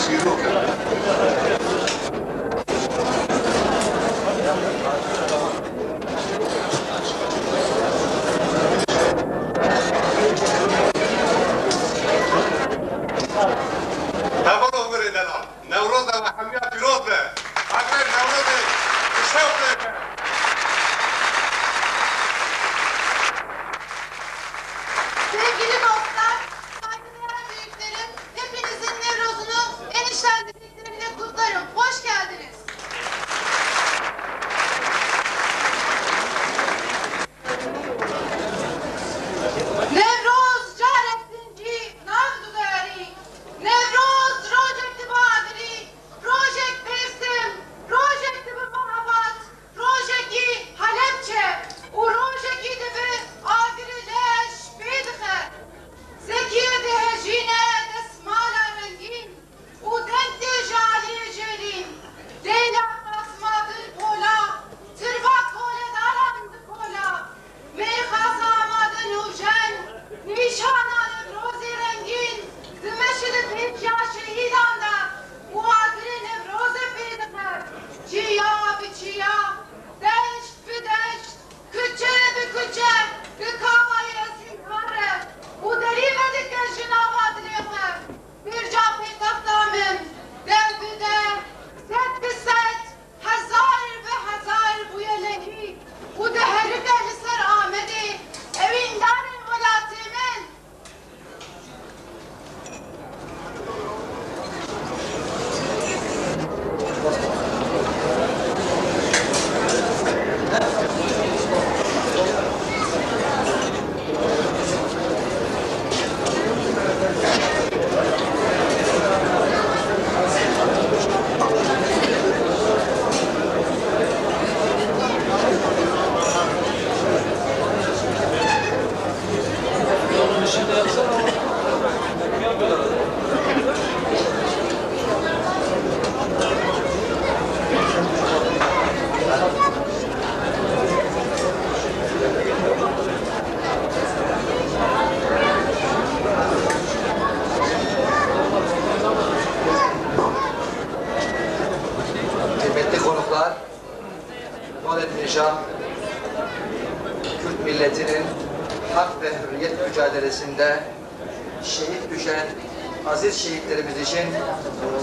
şiiri okuyorum. Hemen olur edelim. Nevruz ve Hamiye Firoz be. Hakikaten Nevruz be. İşte yok. Sevgili dostlar, saygıdeğer büyüklerim, hepinizin Nevruz'unu enişten dileklerimle kutlarım. Hoş geldiniz. Nevruz carettin ki navdu gari, Nevruz rojekti badiri, rojek pestim, rojekti bir mahabat, rojeki Halepçe, u rojeki de bir adirileş bedhe, zekiye de hecine desmala rengin, u dente jaliye celin, deyla basmadır pola, tırvat kole darandı kola, meyhaz amadın ujen, nişananı rozi rengin, zmeşidi pekya şehidanda, muadiri nevroze pedikler, çiya bi çiya, deşt bi deşt, küçe bi küçe, bi kavaya zinkare, bu derimedik gençina vadileme, bir can petaktamın, dev bi dev, set bi set, hazar bi hazar bu yelehi, bu deheri dehliser Ahmedi, evinden volatimin. Kıymetli konuklar, Nurettin Şah, Kürt milletinin hak ve hürriyet mücadelesinde şehit düşen aziz şehitlerimiz için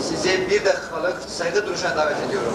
sizi bir dakikalık saygı duruşuna davet ediyorum.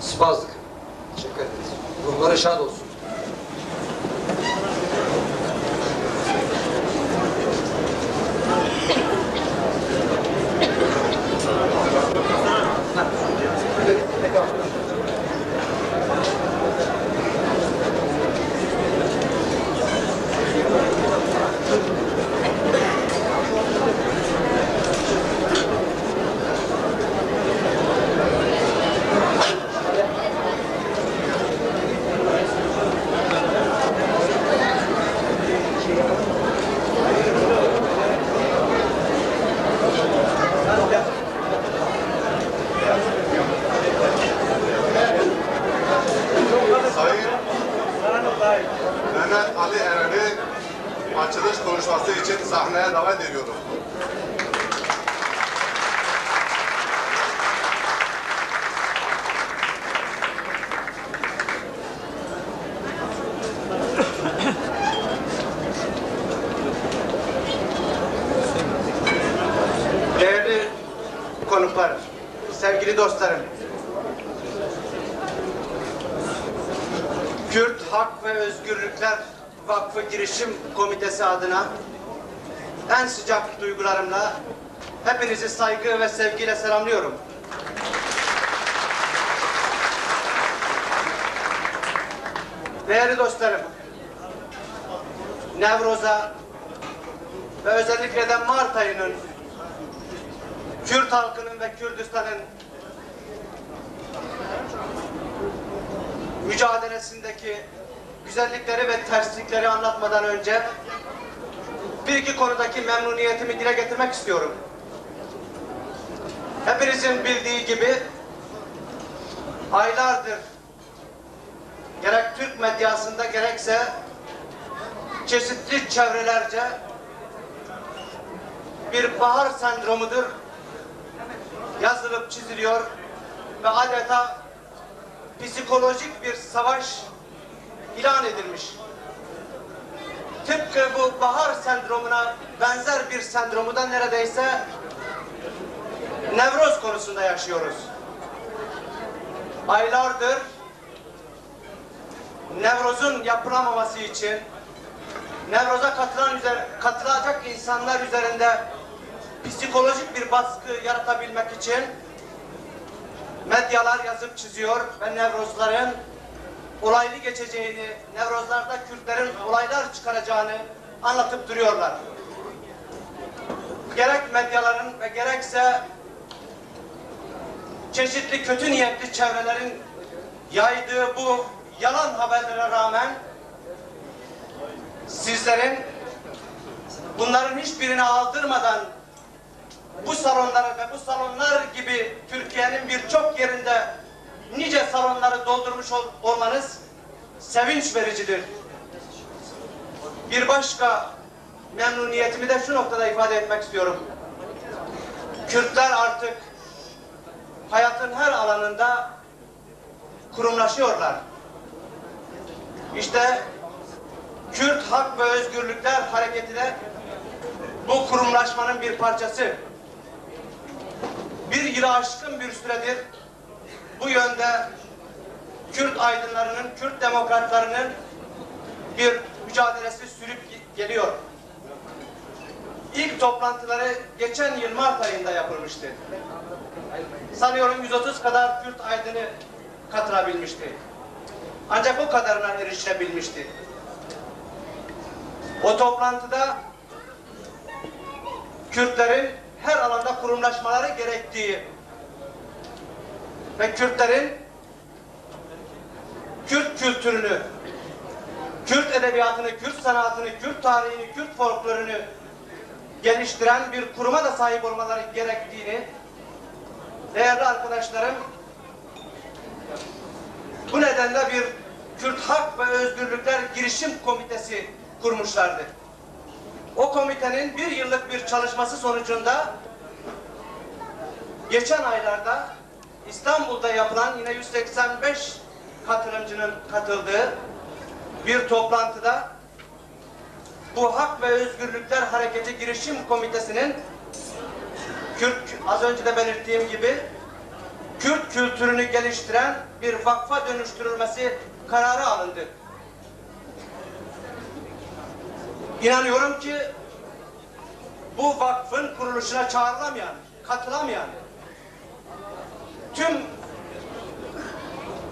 Spazdık. Teşekkür ederiz. Ruhları şad olsun. Mehmet Ali Eren'i açılış konuşması için sahneye davet ediyorum. dostlarım, Kürt Hak ve Özgürlükler Vakfı Girişim Komitesi adına en sıcak duygularımla hepinizi saygı ve sevgiyle selamlıyorum. Değerli dostlarım, Nevroz'a ve özellikle de Mart ayının Kürt halkının ve Kürdistan'ın mücadelesindeki güzellikleri ve terslikleri anlatmadan önce bir iki konudaki memnuniyetimi dile getirmek istiyorum. Hepinizin bildiği gibi aylardır gerek Türk medyasında gerekse çeşitli çevrelerce bir bahar sendromudur yazılıp çiziliyor ve adeta psikolojik bir savaş ilan edilmiş. Tıpkı bu bahar sendromuna benzer bir sendromu da neredeyse Nevroz konusunda yaşıyoruz. Aylardır Nevroz'un yapılamaması için, Nevroz'a katılacak insanlar üzerinde psikolojik bir baskı yaratabilmek için medyalar yazıp çiziyor ve Nevrozların olaylı geçeceğini, Nevrozlarda Kürtlerin olaylar çıkaracağını anlatıp duruyorlar. Gerek medyaların ve gerekse çeşitli kötü niyetli çevrelerin yaydığı bu yalan haberlere rağmen sizlerin bunların hiçbirini aldırmadan bu salonları ve bu salonlar gibi Türkiye'nin birçok yerinde nice salonları doldurmuş olmanız sevinç vericidir. Bir başka memnuniyetimi de şu noktada ifade etmek istiyorum. Kürtler artık hayatın her alanında kurumlaşıyorlar. İşte Kürt Hak ve Özgürlükler Hareketi de bu kurumlaşmanın bir parçası. Bir yılı aşkın bir süredir bu yönde Kürt aydınlarının, Kürt demokratlarının bir mücadelesi sürüp geliyor. İlk toplantıları geçen yıl Mart ayında yapılmıştı. Sanıyorum 130 kadar Kürt aydını katılabilmişti. Ancak o kadarına erişilebilmişti. O toplantıda Kürtlerin her alanda kurumlaşmaları gerektiği ve Kürtlerin Kürt kültürünü, Kürt edebiyatını, Kürt sanatını, Kürt tarihini, Kürt folklorunu geliştiren bir kuruma da sahip olmaları gerektiğini değerli arkadaşlarım bu nedenle bir Kürt Hak ve Özgürlükler Girişim Komitesi kurmuşlardı. O komitenin bir yıllık bir çalışması sonucunda geçen aylarda İstanbul'da yapılan yine 185 katılımcının katıldığı bir toplantıda bu Hak ve Özgürlükler Hareketi Girişim Komitesi'nin az önce de belirttiğim gibi Kürt kültürünü geliştiren bir vakfa dönüştürülmesi kararı alındı. İnanıyorum ki bu vakfın kuruluşuna çağrılamayan, katılamayan tüm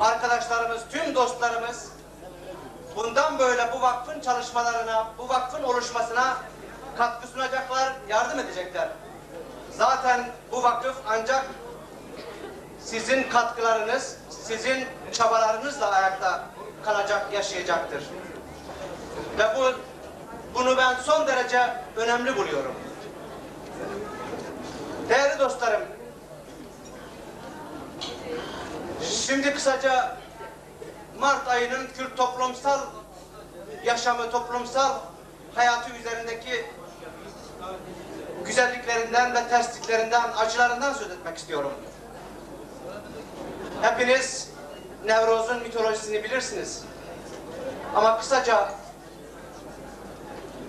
arkadaşlarımız, tüm dostlarımız bundan böyle bu vakfın çalışmalarına, bu vakfın oluşmasına katkı sunacaklar, yardım edecekler. Zaten bu vakıf ancak sizin katkılarınız, sizin çabalarınızla ayakta kalacak, yaşayacaktır. Ve bunu ben son derece önemli buluyorum. Değerli dostlarım, şimdi kısaca Mart ayının Kürt toplumsal yaşamı, toplumsal hayatı üzerindeki güzelliklerinden ve tersliklerinden, acılarından söz etmek istiyorum. Hepiniz Nevroz'un mitolojisini bilirsiniz. Ama kısaca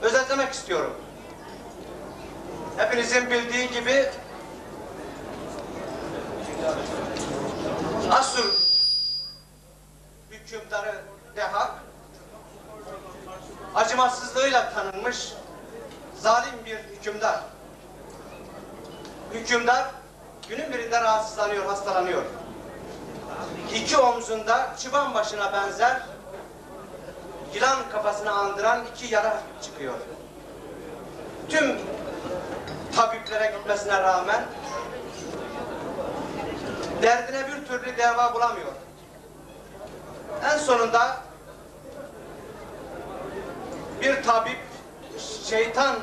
özetlemek istiyorum. Hepinizin bildiği gibi Asur hükümdarı Dehak acımasızlığıyla tanınmış zalim bir hükümdar. Hükümdar günün birinde rahatsızlanıyor, hastalanıyor. İki omzunda çıban başına benzer, yılan kafasını andıran iki yara çıkıyor. Tüm tabiplere gitmesine rağmen derdine bir türlü deva bulamıyor. En sonunda bir tabip, şeytan,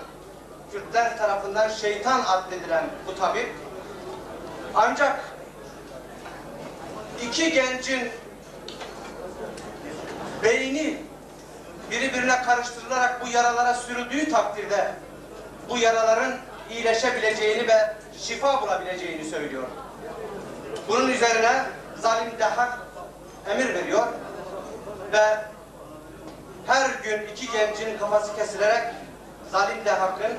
Kürtler tarafından şeytan addedilen bu tabip, ancak iki gencin beyni birbirine karıştırılarak bu yaralara sürüldüğü takdirde bu yaraların iyileşebileceğini ve şifa bulabileceğini söylüyor. Bunun üzerine zalim Dehak emir veriyor ve her gün iki gencin kafası kesilerek zalim Dehak'ın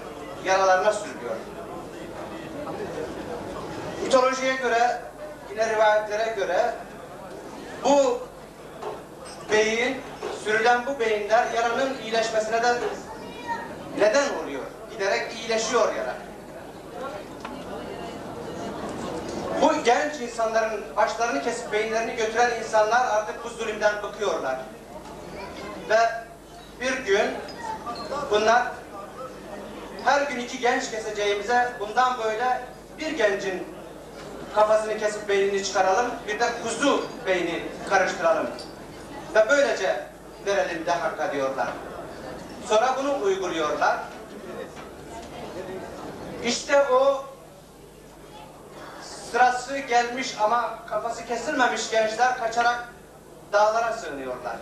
yaralarına sürülüyor. Mitolojiye göre, yine rivayetlere göre bu beyin, sürülen bu beyinler yaranın iyileşmesine de neden oluyor. Giderek iyileşiyor yara. Bu genç insanların başlarını kesip beyinlerini götüren insanlar artık bu zulümden bıkıyorlar. Ve bir gün bunlar her gün iki genç keseceğimize bundan böyle bir gencin kafasını kesip beynini çıkaralım, bir de kuzu beyni karıştıralım. Ve böylece verelim Dehak'a diyorlar. Sonra bunu uyguluyorlar. İşte o sırası gelmiş ama kafası kesilmemiş gençler kaçarak dağlara sığınıyorlar.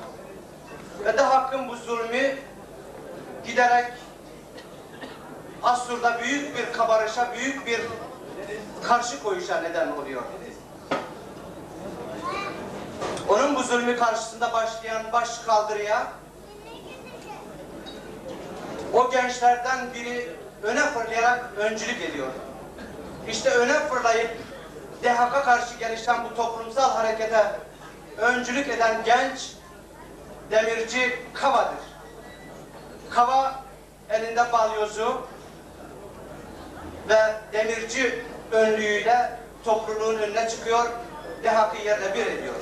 Ve Dehak'ın bu zulmü giderek Asur'da büyük bir kabarışa, büyük bir karşı koyuşa neden oluyor. Onun bu zulmü karşısında başlayan baş kaldırıya o gençlerden biri öne fırlayarak öncülük ediyor. İşte öne fırlayıp Dehak'a karşı gelişen bu toplumsal harekete öncülük eden genç demirci Kava'dır. Kava elinde balyozu ve demirci önlüğüyle topluluğun önüne çıkıyor, Dehak'ı yerle bir ediyor.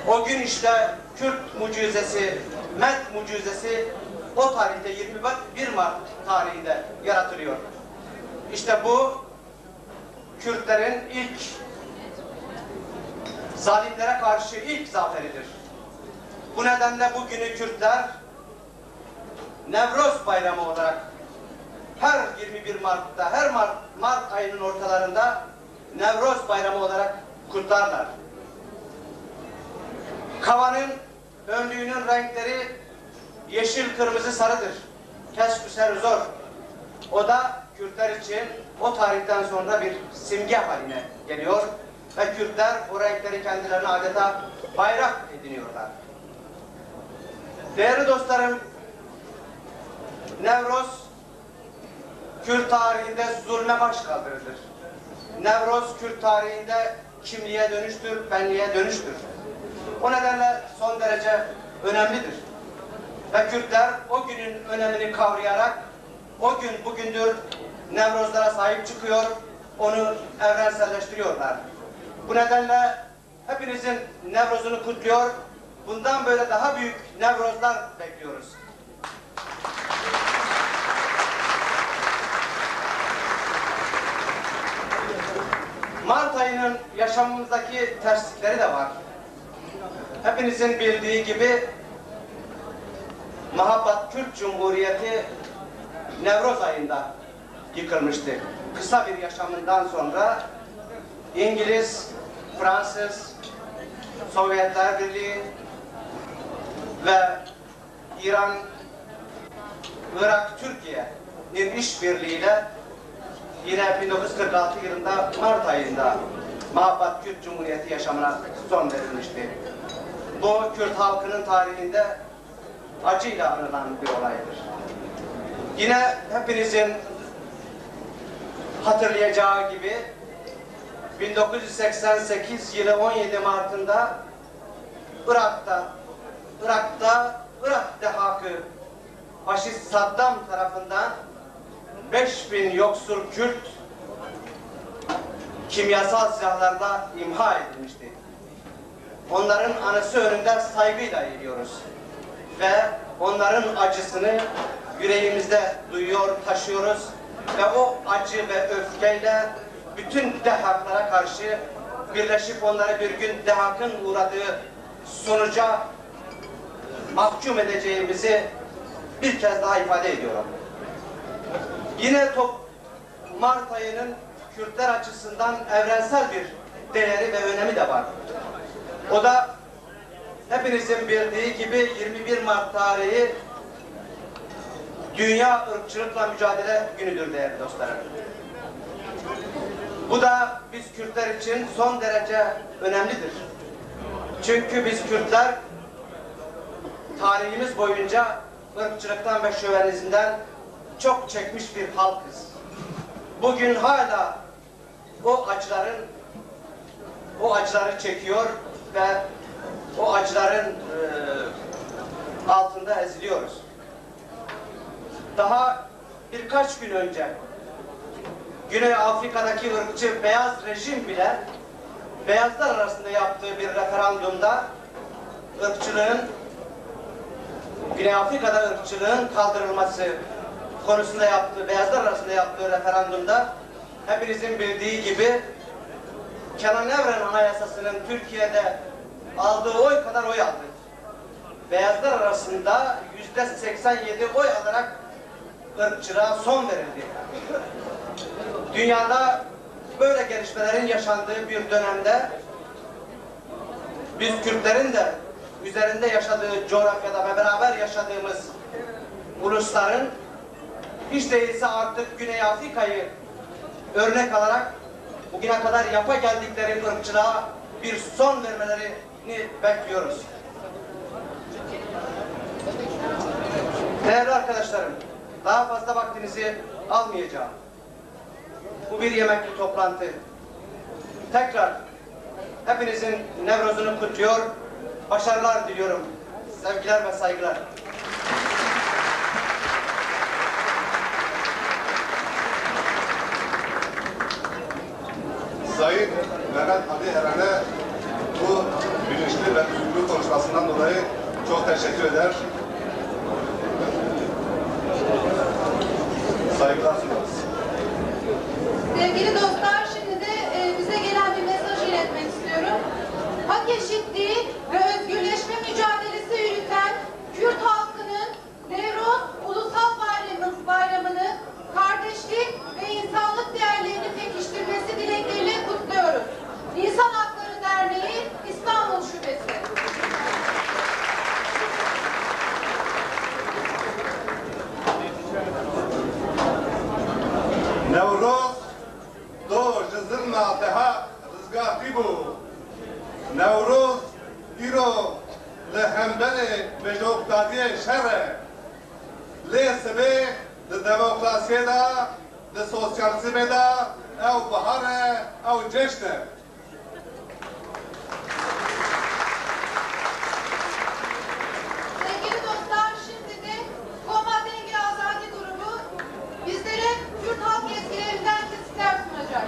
O gün işte Kürt mucizesi, Met mucizesi o tarihte 21 Mart tarihinde yaratılıyor. İşte bu Kürtlerin ilk zalimlere karşı ilk zaferidir. Bu nedenle bugünü Kürtler Nevroz bayramı olarak her 21 Mart'ta, her Mart ayının ortalarında Nevroz bayramı olarak kutlarlar. Kava'nın önlüğünün renkleri yeşil, kırmızı, sarıdır. Keşküser zor. O da Kürtler için o tarihten sonra bir simge haline geliyor ve Kürtler o renkleri kendilerine adeta bayrak ediniyorlar. Değerli dostlarım, Nevroz Kürt tarihinde zulme baş kaldırılır. Nevroz Kürt tarihinde kimliğe dönüştür, benliğe dönüştür. O nedenle son derece önemlidir. Ve Kürtler o günün önemini kavrayarak o gün bugündür Nevrozlara sahip çıkıyor, onu evrenselleştiriyorlar. Bu nedenle hepinizin Nevroz'unu kutluyor, bundan böyle daha büyük Nevrozlar bekliyoruz. Mart ayının yaşamımızdaki terslikleri de var. Hepinizin bildiği gibi Mahabbat Kürt Cumhuriyeti Nevroz ayında yıkılmıştı. Kısa bir yaşamından sonra İngiliz, Fransız, Sovyetler Birliği ve İran, Irak, Türkiye'nin işbirliğiyle yine 1946 yılında Mart ayında Mahabbat Kürt Cumhuriyeti yaşamına son verilmişti. Bu Kürt halkının tarihinde acıyla anılan bir olaydır. Yine hepinizin hatırlayacağı gibi 1988 yılı 17 Mart'ında Irak dehakı faşist Saddam tarafından 5000 yoksul Kürt kimyasal silahlarla imha edilmişti. Onların anısı önünde saygıyla eğiliyoruz ve onların acısını yüreğimizde duyuyor, taşıyoruz ve o acı ve öfkeyle bütün dehaklara karşı birleşip onları bir gün dehakın uğradığı sonuca mahkum edeceğimizi bir kez daha ifade ediyorum. Yine Mart ayının Kürtler açısından evrensel bir değeri ve önemi de var. O da hepinizin bildiği gibi 21 Mart tarihi Dünya Irkçılıkla Mücadele Günü'dür değerli dostlarım. Bu da biz Kürtler için son derece önemlidir. Çünkü biz Kürtler tarihimiz boyunca ırkçılıktan ve şövenizmden çok çekmiş bir halkız. Bugün hala o acıları çekiyor ve o acıların altında eziliyoruz. Daha birkaç gün önce Güney Afrika'daki ırkçı beyaz rejim bile beyazlar arasında yaptığı bir referandumda Güney Afrika'da ırkçılığın kaldırılması konusunda beyazlar arasında yaptığı referandumda hepinizin bildiği gibi Kenan Evren Anayasası'nın Türkiye'de aldığı oy kadar oy aldı. Beyazlar arasında %87 oy alarak ırkçılığa son verildi. Dünyada böyle gelişmelerin yaşandığı bir dönemde biz Kürtlerin de üzerinde yaşadığı coğrafyada ve beraber yaşadığımız ulusların hiç değilse artık Güney Afrika'yı örnek alarak bugüne kadar yapa geldikleri ırkçılığa bir son vermelerini bekliyoruz. Değerli arkadaşlarım, daha fazla vaktinizi almayacağım. Bu bir yemekli toplantı. Tekrar hepinizin Nevroz'unu kutluyor, başarılar diliyorum. Sevgiler ve saygılar. Sayın Mehmet Ali Eren'e bu bilinçli ve üzümlü konuşmasından dolayı çok teşekkür eder. Saygılar sunarız. Sevgili dostlar, şimdi de bize gelen bir mesaj iletmek istiyorum. Hak eşitliği ve özgürleşme mücadelesi yürüten Kürt halkının Nevroz Ulusal Bayramı'nı kardeşlik ve insanlık değerlerini pekiştirmesi dilekleriyle kutluyoruz. İnsan Hakları Derneği İstanbul Şubesi. Nevroz do jizilna teha rizgahti bu. Nevroz iro lehembele bejoktadiye şerre. Lesbe de demokrasiye da, de sosyalizme da, ev bahare, ev ceşne. Sevgili dostlar, şimdi de Koma Denge Azadi grubu bizlere Kürt halk yetkililerinden kesitler sunacak.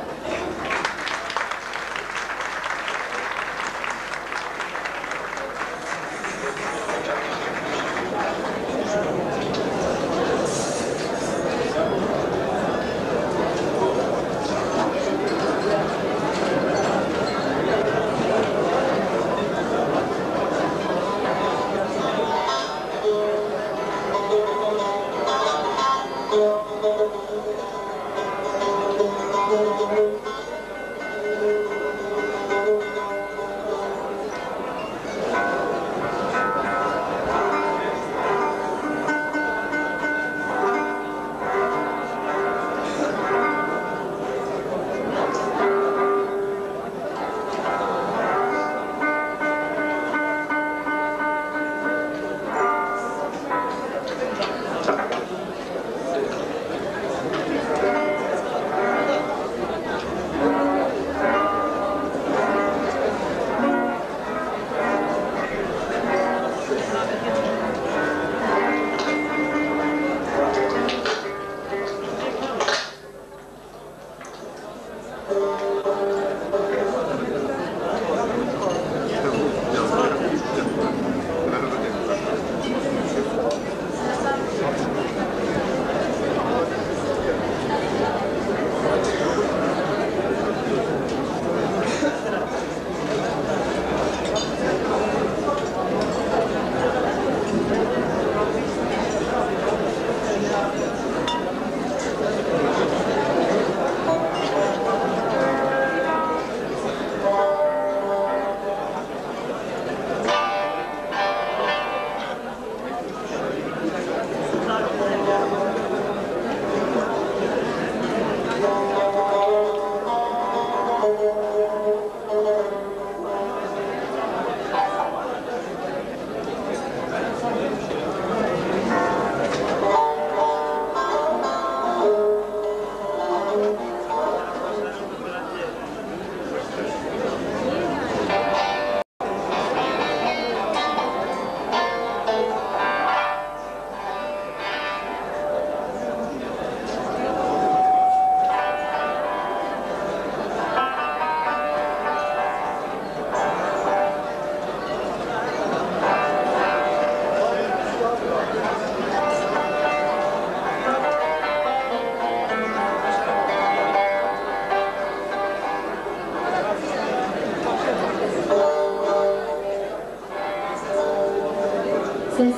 Ses.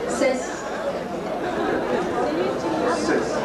Ses. Ses.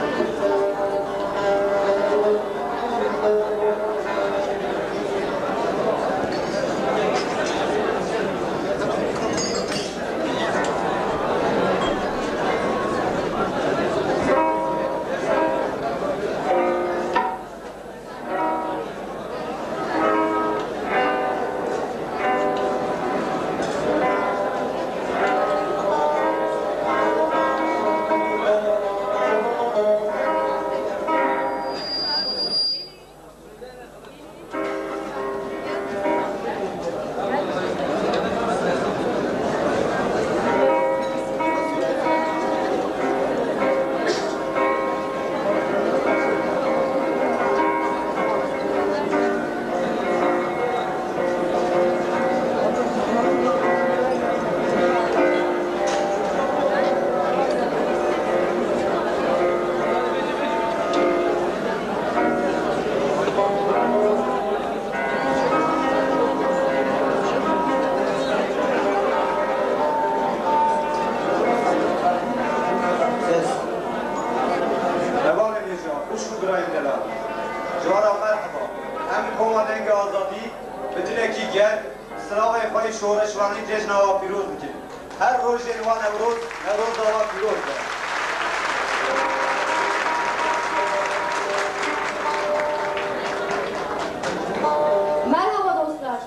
Merhaba dostlar.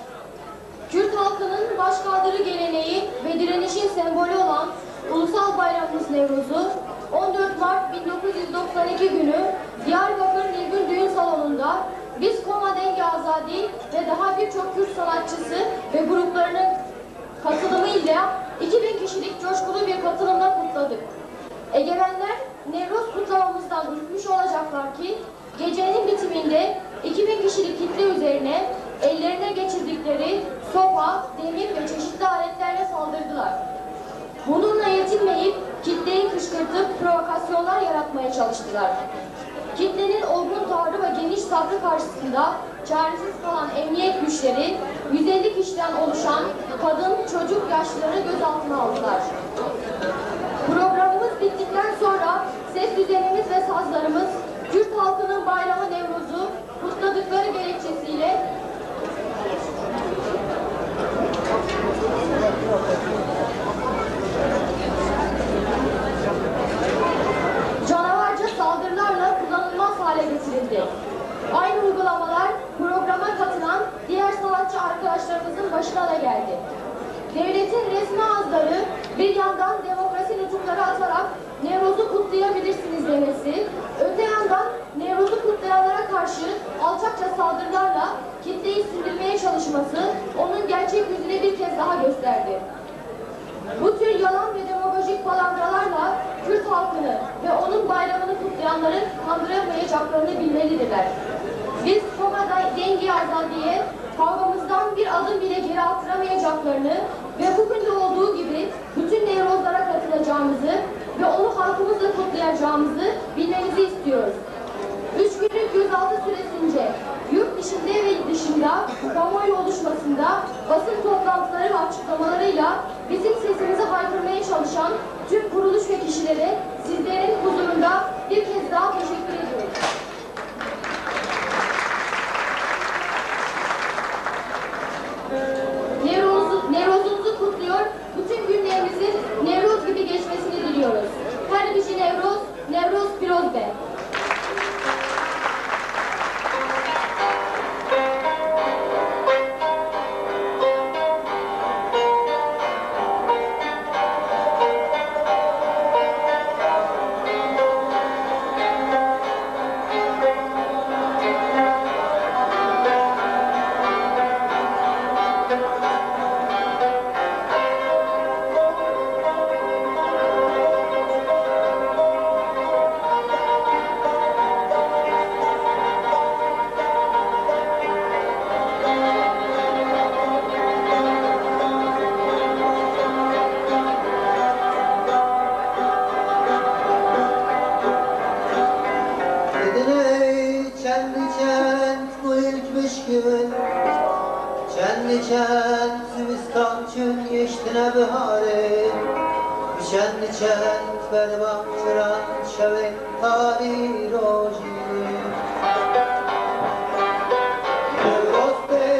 Kürt halkının başkaldırı geleneği ve direnişin sembolü olan Ulusal Bayramımız Nevruz'u 14 Mart 1992 günü Diyarbakır Nilgün Düğün Salonu'nda biz Koma Dengi Azadi ve daha birçok Kürt sanatçısı ve gruplarının katılımıyla 2000 kişilik coşkulu bir katılımla kutladık. Egemenler Nevruz kutlamamızdan ürkmüş olacaklar ki gecenin bitiminde 2000 kişilik kitle üzerine ellerine geçirdikleri sopa, demir ve çeşitli aletlerle saldırdılar. Bununla yetinmeyip kitleyi kışkırtıp provokasyonlar yaratmaya çalıştılar. Kitlenin olgun tavrı ve geniş sabrı karşısında çaresiz kalan emniyet güçleri 150 kişiden oluşan kadın, çocuk, yaşlıları gözaltına aldılar. Programımız bittikten sonra ses düzenimiz ve sazlarımız Kürt halkının bayramı Nevruz'u kutladıkları gerekçesiyle canavarca saldırılarla kullanılmaz hale getirildi. Aynı uygulamalar programa katılan diğer sanatçı arkadaşlarımızın başına da geldi. Devletin resmi ağızları bir yandan demokrasi nutukları atarak Nevruz'u kutlayabilirsiniz demesi, öte yandan Nevruz'u kutlayanlara karşı alçakça saldırılarla kitleyi sindirmeye çalışması onun gerçek yüzünü bir kez daha gösterdi. Bu tür yalan ve demagojik palavralarla Kürt halkını ve onun bayramını kutlayanların kandıramayacaklarını bilmelidirler. Biz Koma Dengi Azadi'ye kavgamızdan bir adım bile geri attıramayacaklarını ve bugün de olduğu gibi bütün Nevruzlara katılacağımızı ve onu halkımızla kutlayacağımızı bilmenizi istiyoruz. 3 günlük gözaltı süresince yurt içinde ve dışında kamuoyu oluşmasında basın toplantıları ve açıklamalarıyla bizim sesimizi haykırmaya çalışan tüm kuruluş ve kişilere sizlerin huzurunda bir kez daha teşekkür ediyoruz. Nevruz'umuzu kutluyor, bütün günlerimizin Nevruz gibi geçmesini diliyoruz. Her biçi Nevruz, Nevruz Pirozbe. Düşen zivistan çün yeştine bihare Düşen niçen berbam çıran şevek tari roji Roste,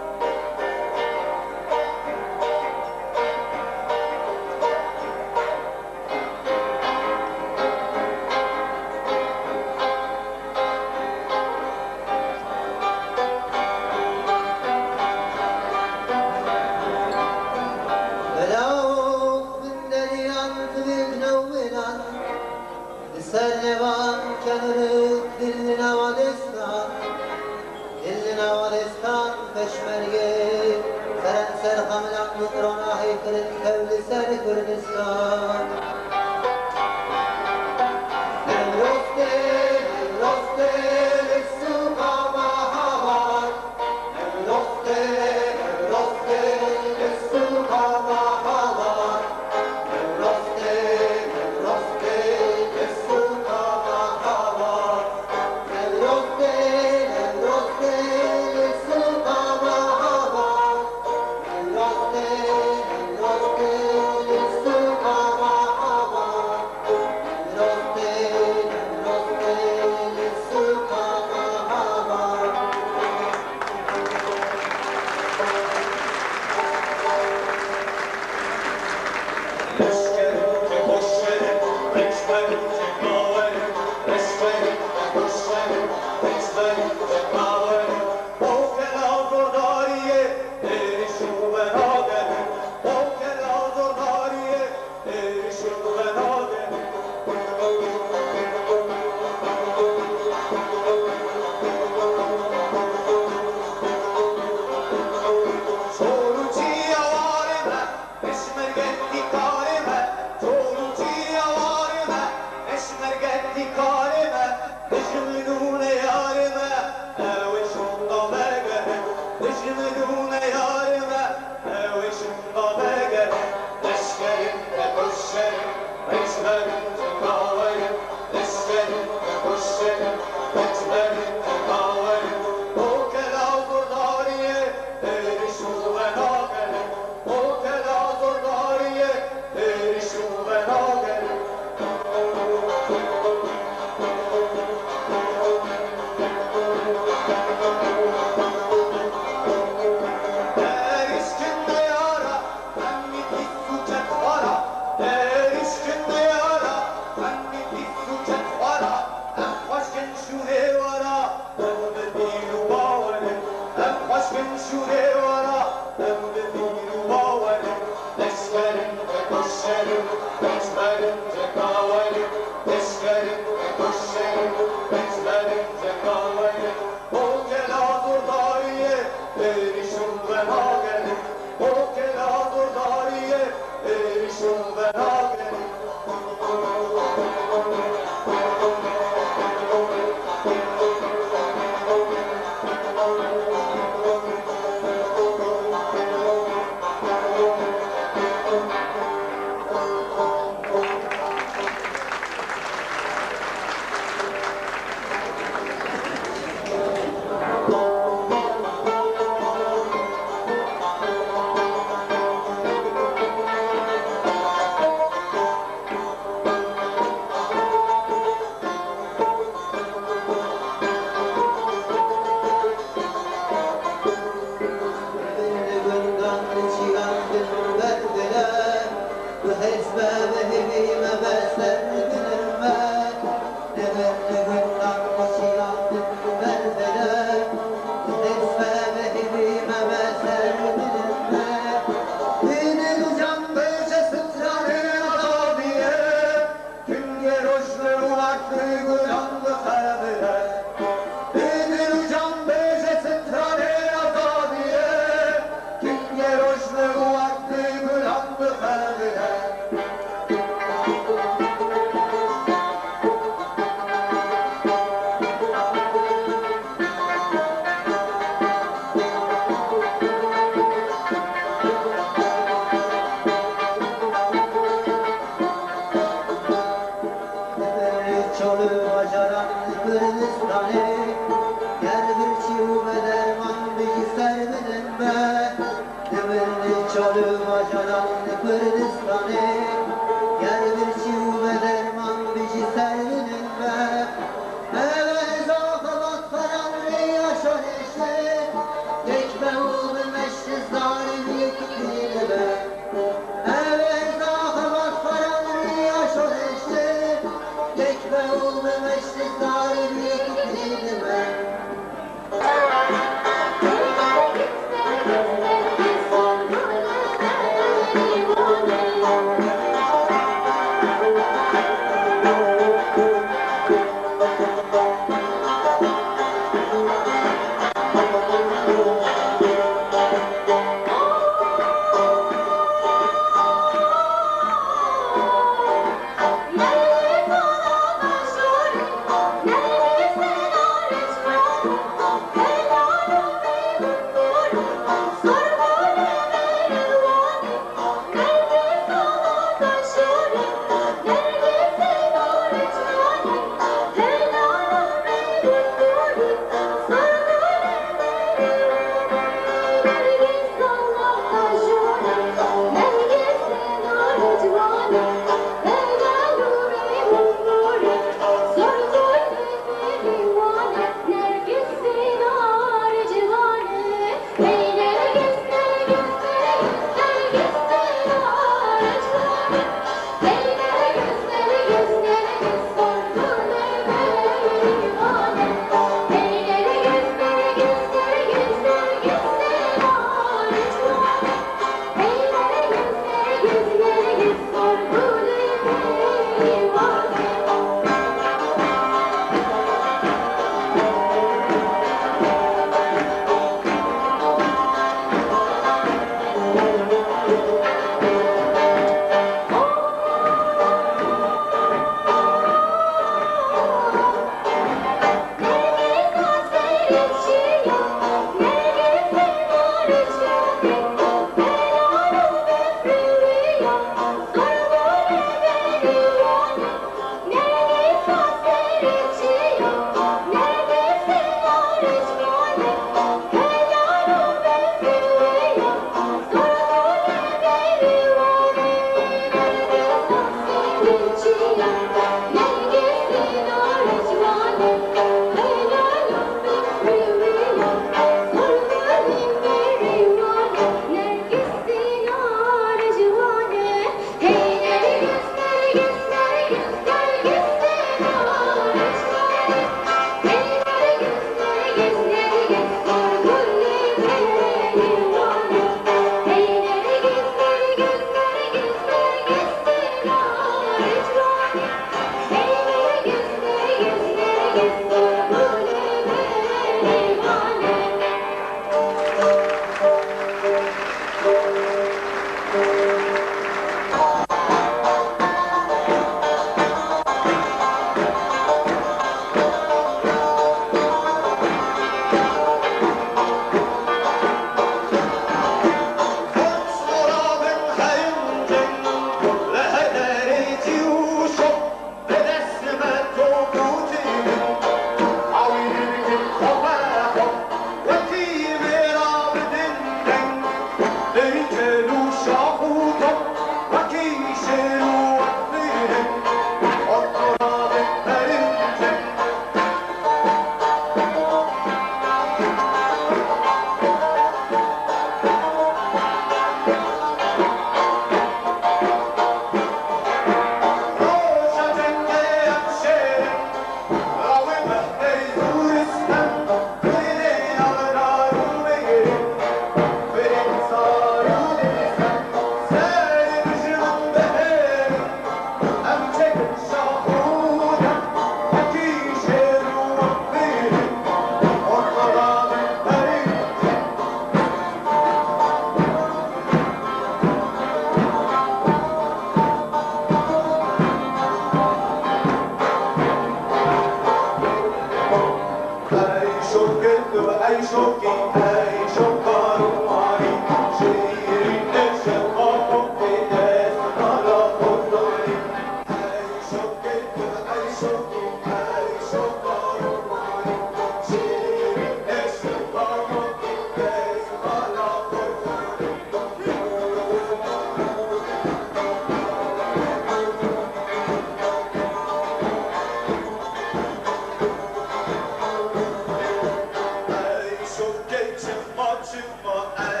Çıkma çıkma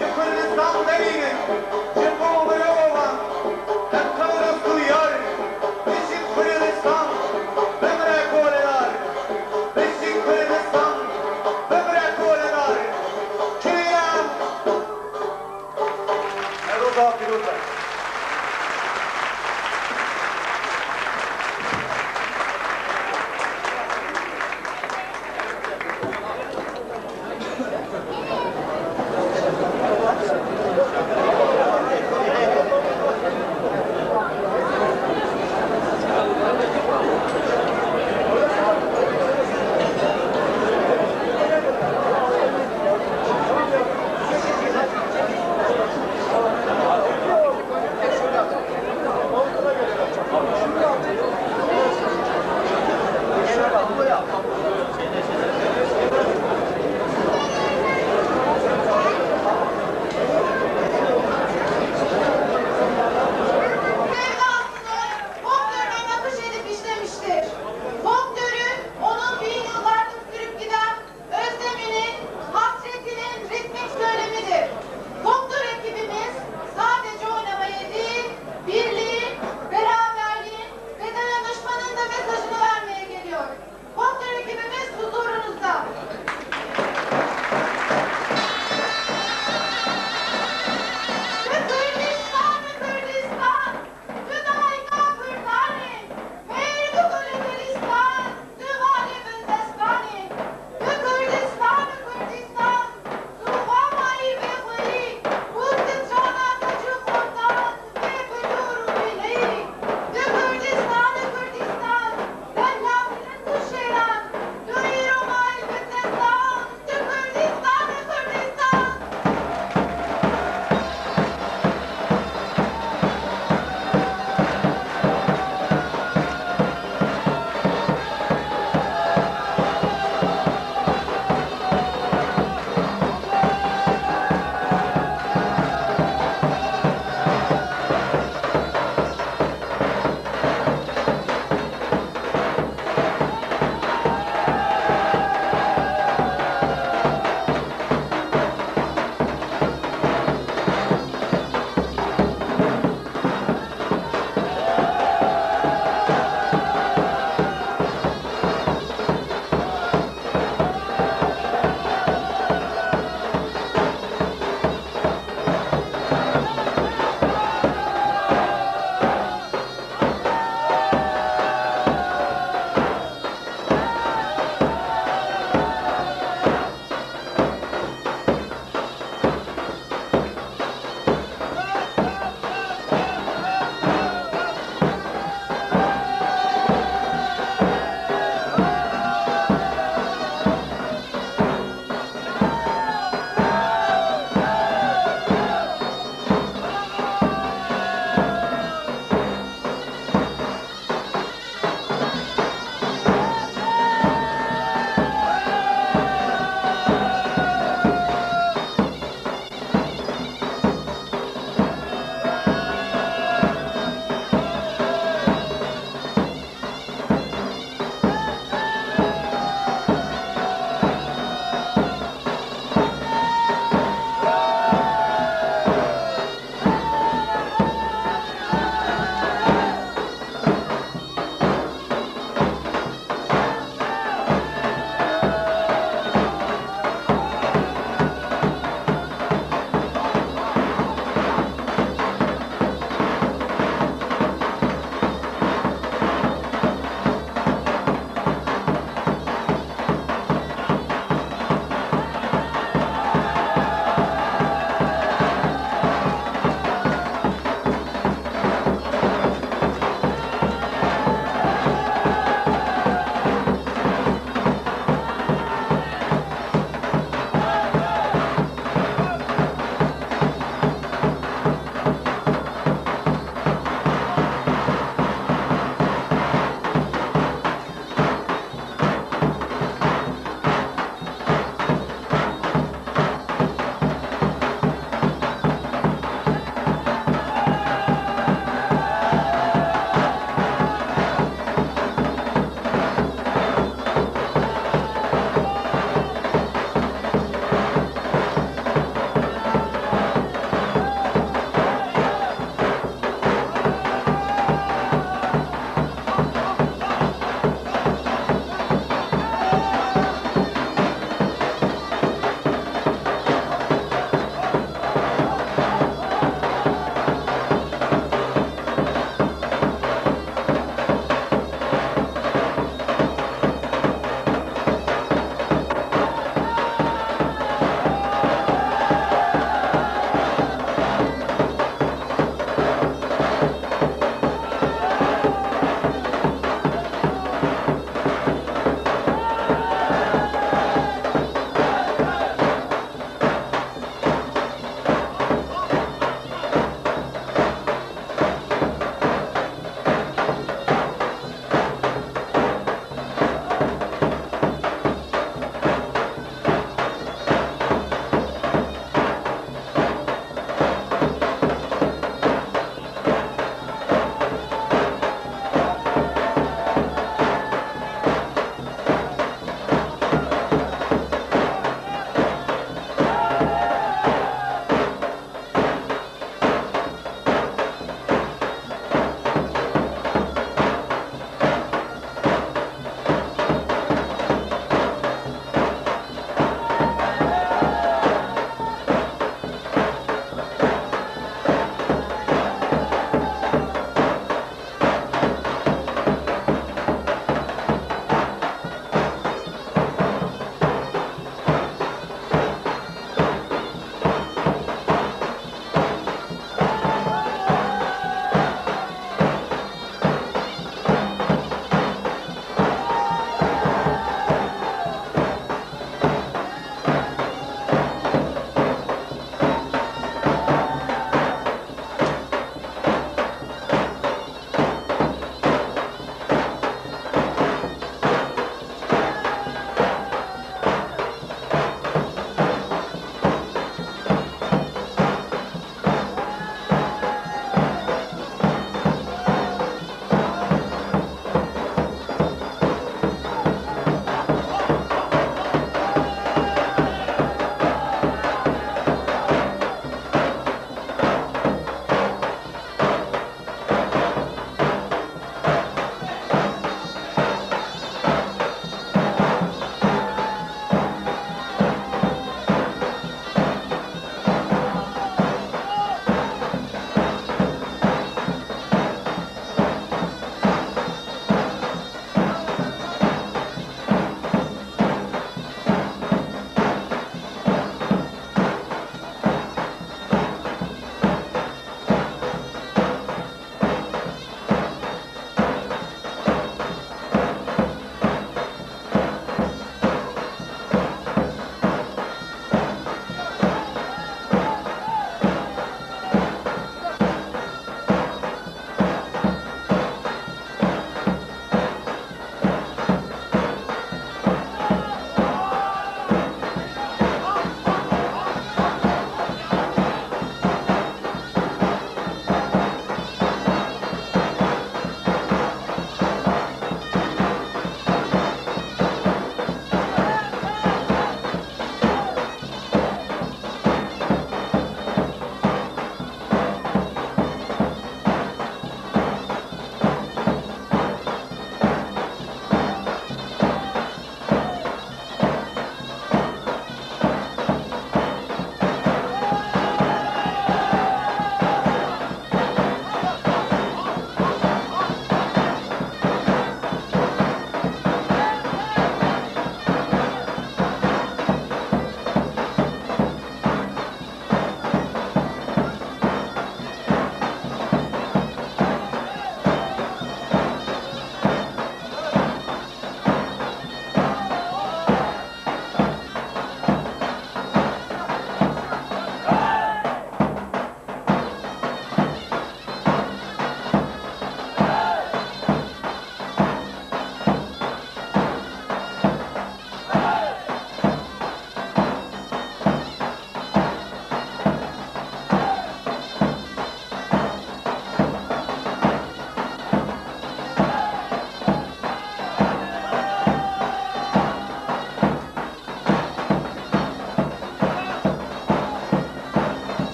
Yıkın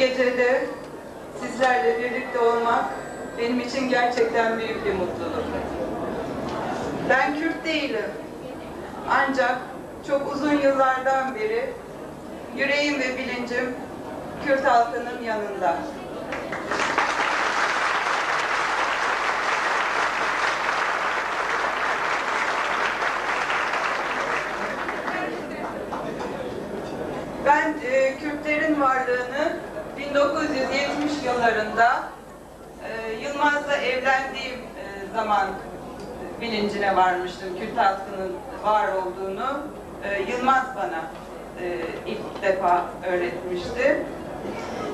gecede sizlerle birlikte olmak benim için gerçekten büyük bir mutluluk. Ben Kürt değilim. Ancak çok uzun yıllardan beri yüreğim ve bilincim Kürt halkının yanında. Ben Kürtlerin varlığını 1970 yıllarında Yılmaz'la evlendiğim zaman bilincine varmıştım. Kürt halkının var olduğunu Yılmaz bana ilk defa öğretmişti.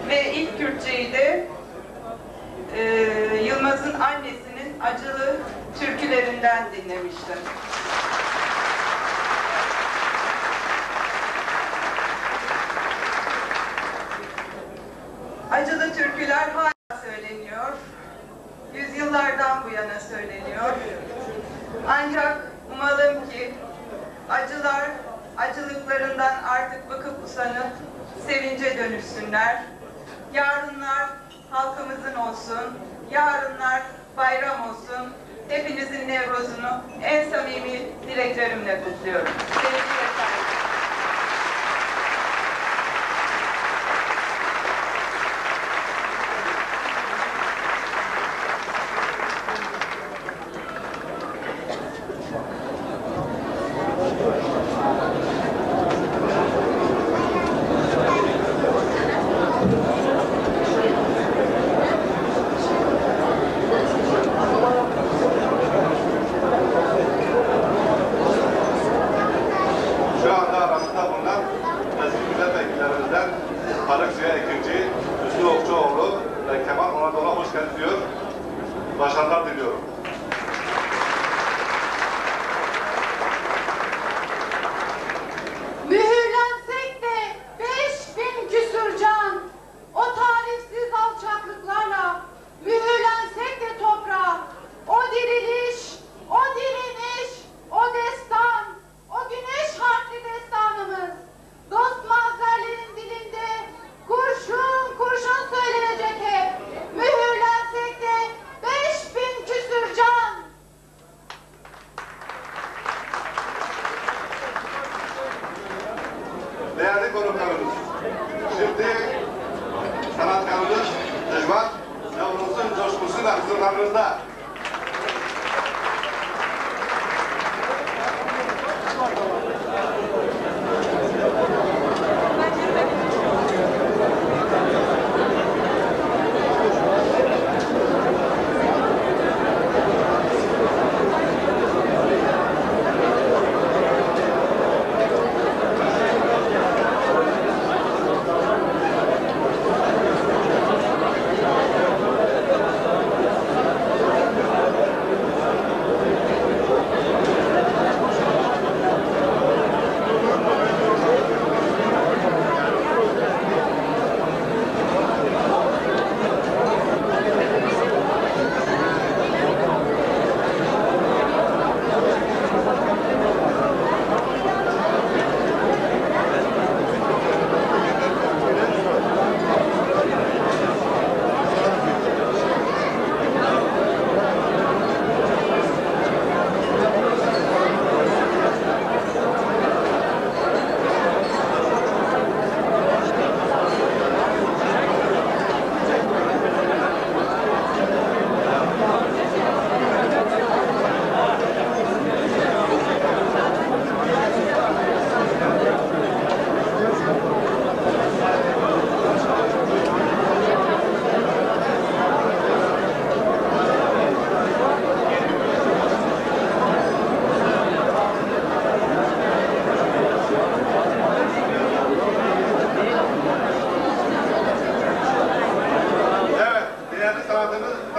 Ve ilk Kürtçeyi de Yılmaz'ın annesinin acılı türkülerinden dinlemiştim. Acılı türküler hala söyleniyor. Yüzyıllardan bu yana söyleniyor. Ancak umalım ki acılar acılıklarından artık bıkıp usanıp sevince dönüşsünler. Yarınlar halkımızın olsun. Yarınlar bayram olsun. Hepinizin Nevroz'unu en samimi dileklerimle kutluyorum. Sevgi ve saygı. Başarılar diliyorum. Mühürlensek de 5000 küsur can, o tarifsiz alçaklıklarla mühürlensek de toprağa, o diriliş, o direniş, o destan, o güneş harfli destanımız, dost mazerlerin dilinde kurşun kurşun söylenecek hep. Mühürlensek de 5000 küsur can. Değerli konuklarımız, şimdi sanatkarımız Necvat Nevruz'un coşkusuyla huzurlarınızda.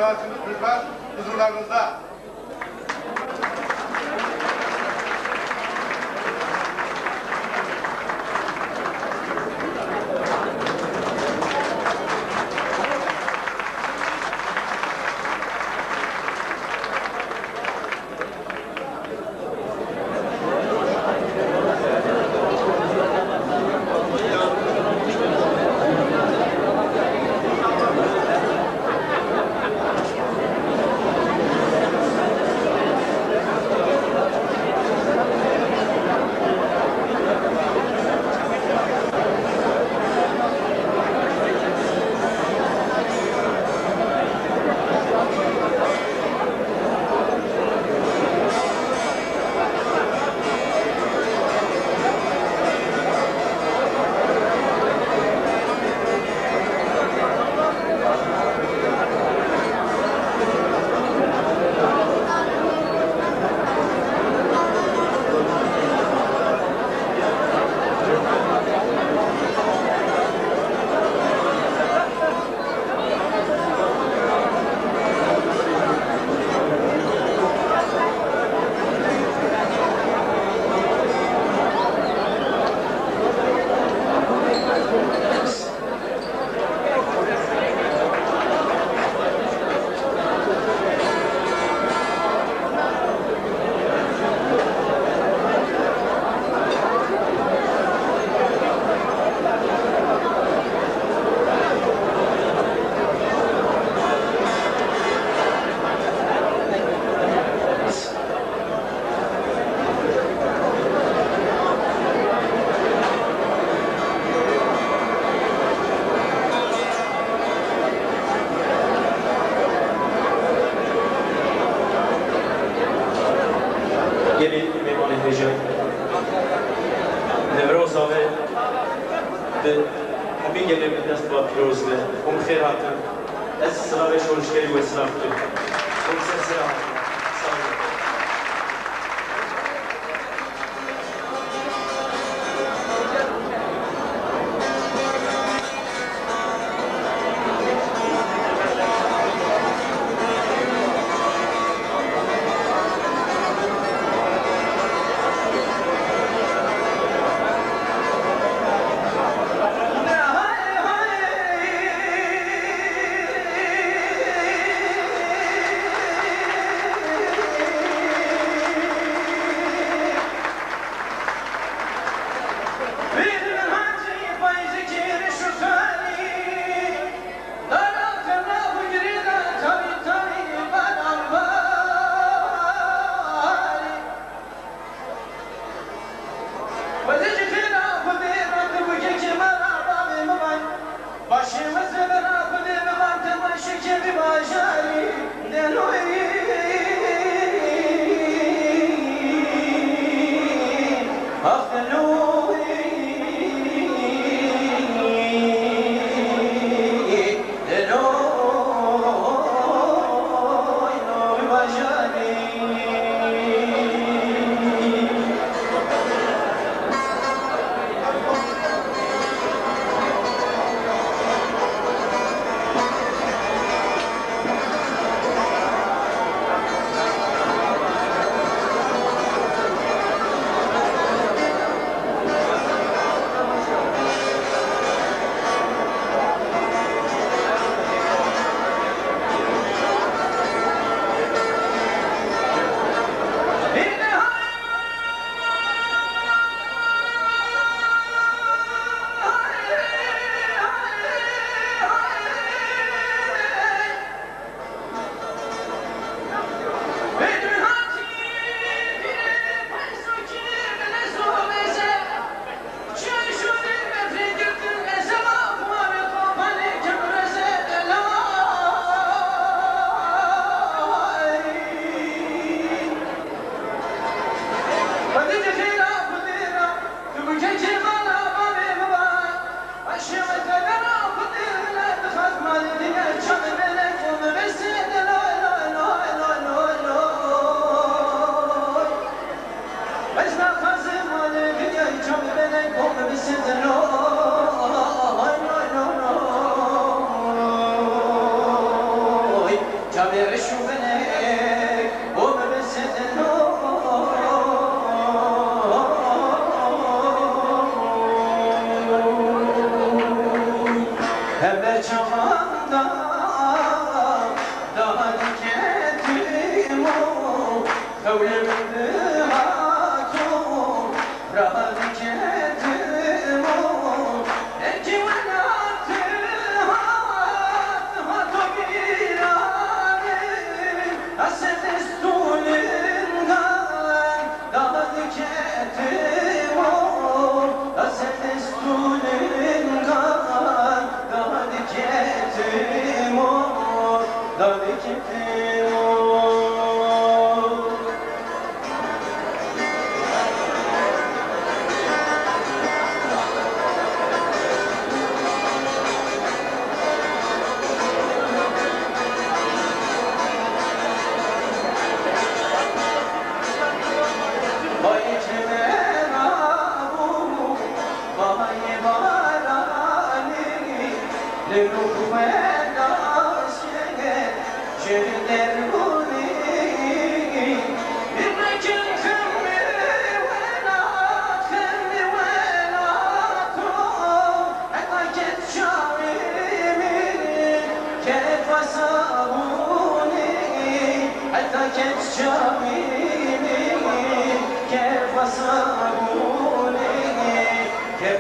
sanatçımız Rıdvan huzurlarınızda. gelin memnun edeceğim. Nevroza ve همین گلیم دست با پیروز به اون خیر هاتم از سلام شورشگری و اسلام کنیم اون سلام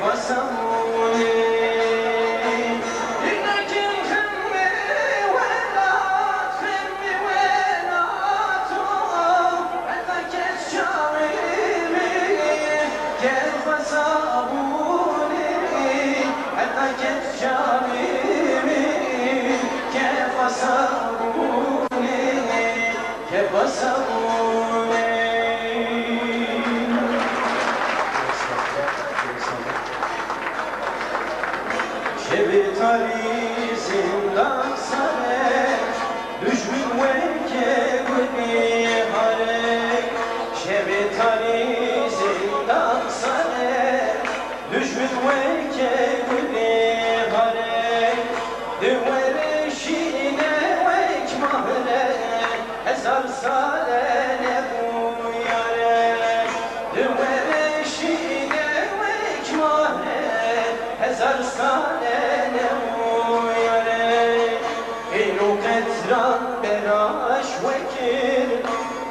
What's up,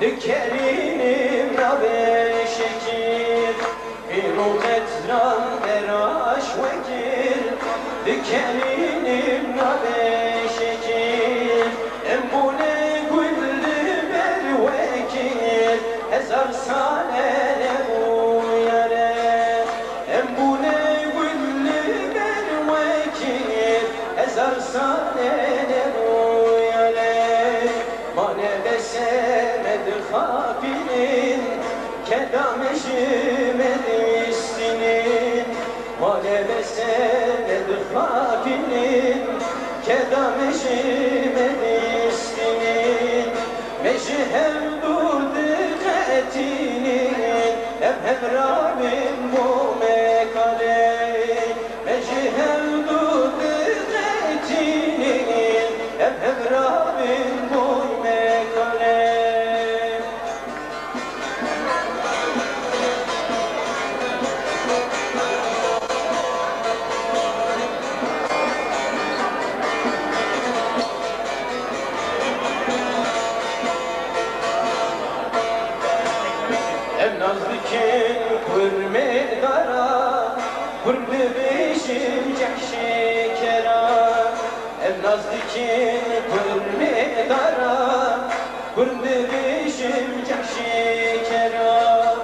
Kerim nabe şekir İru ketran beraş vekir Kerim nabe şekir Embule güllü ber vekir Hezar sane uyare Embule güllü ber vekir Hezar sane uyare Mane besemed khafinin Kedameşim edistinin Mane besemed khafinin Kedameşim edistinin Meşhem durdu khetinin Hem Rabbim bu mekale Meşhem durdu khetinin Hem Rabbim bu mekale Nazlıkin kurme dara Kurme beşim şekera Ev nazlıkin kurme dara Kurme beşim şekera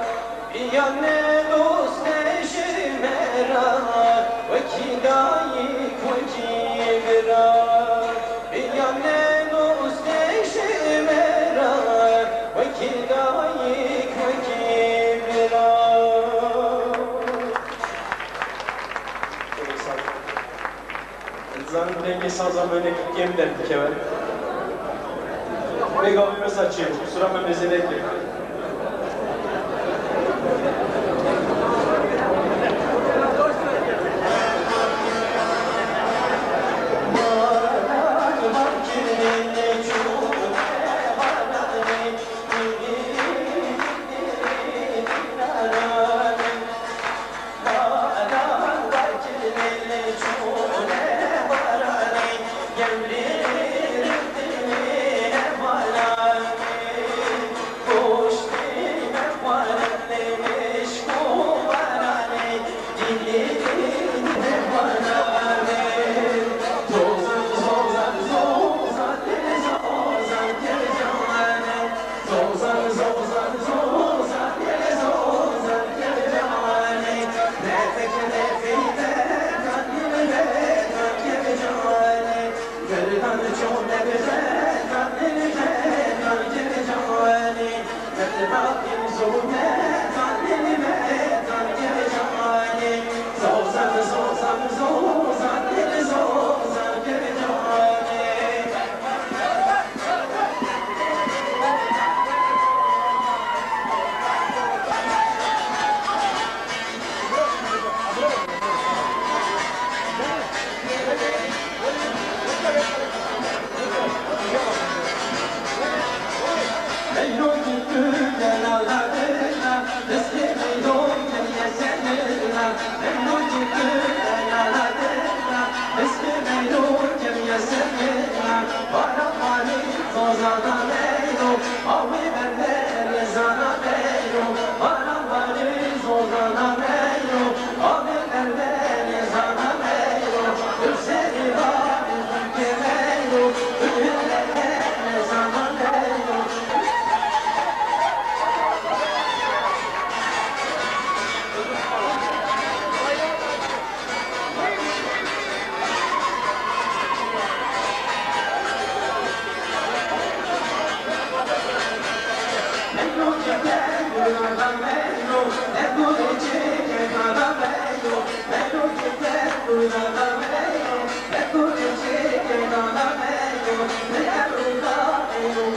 Biyane dost eşmera Vekidayik vekibra Biyane dost eşmera Vekidayik vekibra Zanım denge sazan böyle gemiden kemer. Ve gavime saçıyor. Kusura memezine ekle. Thank you.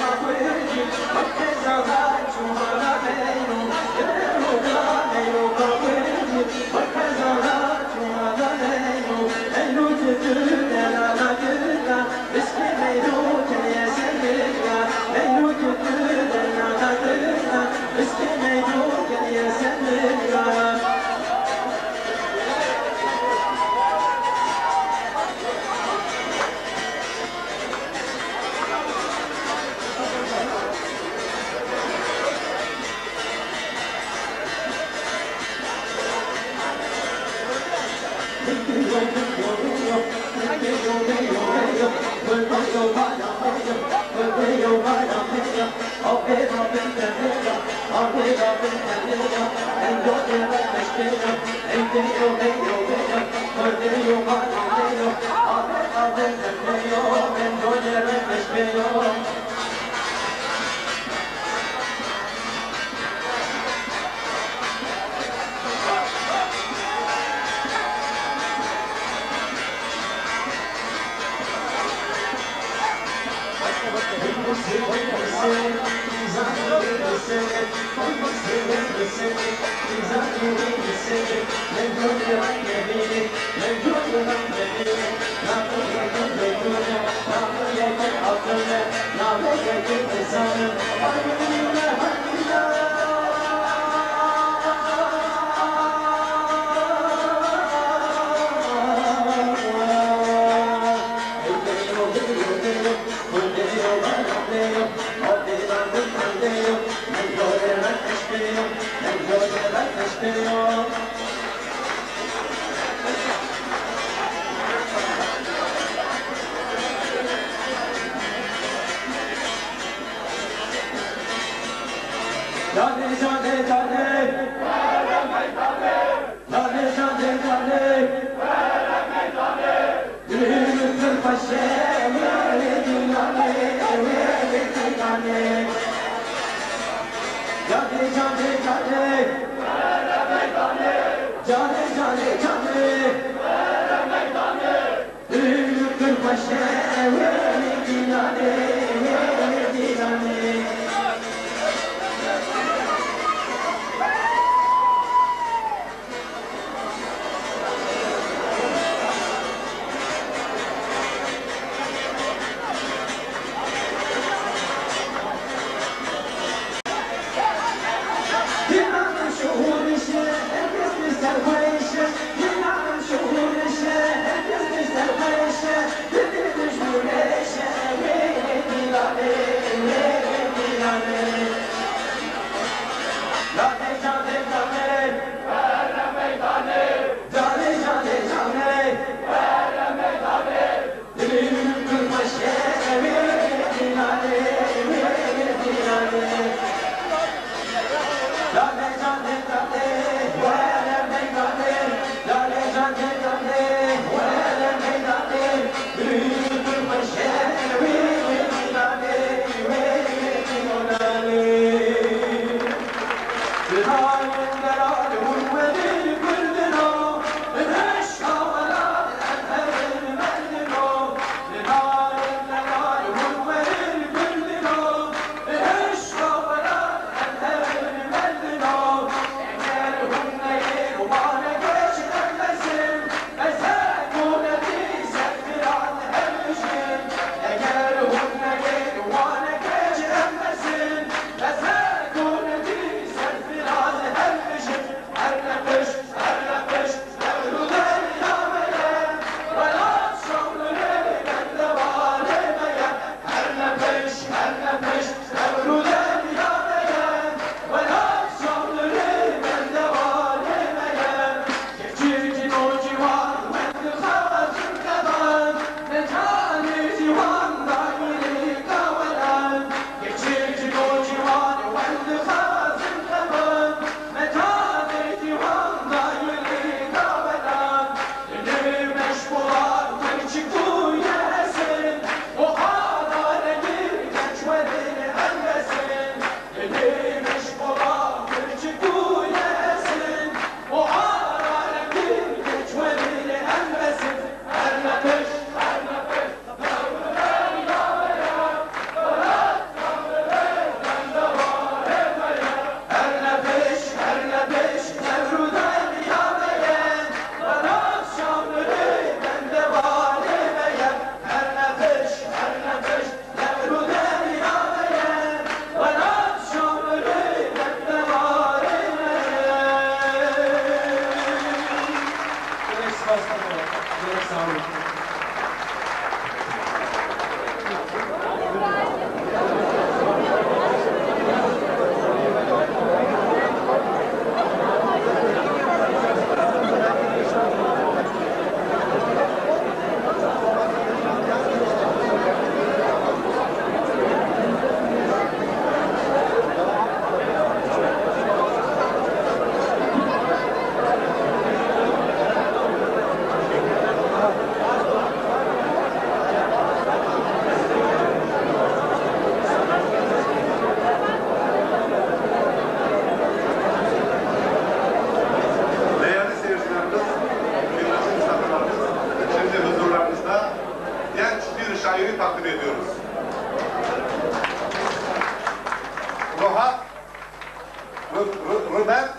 Hürmet.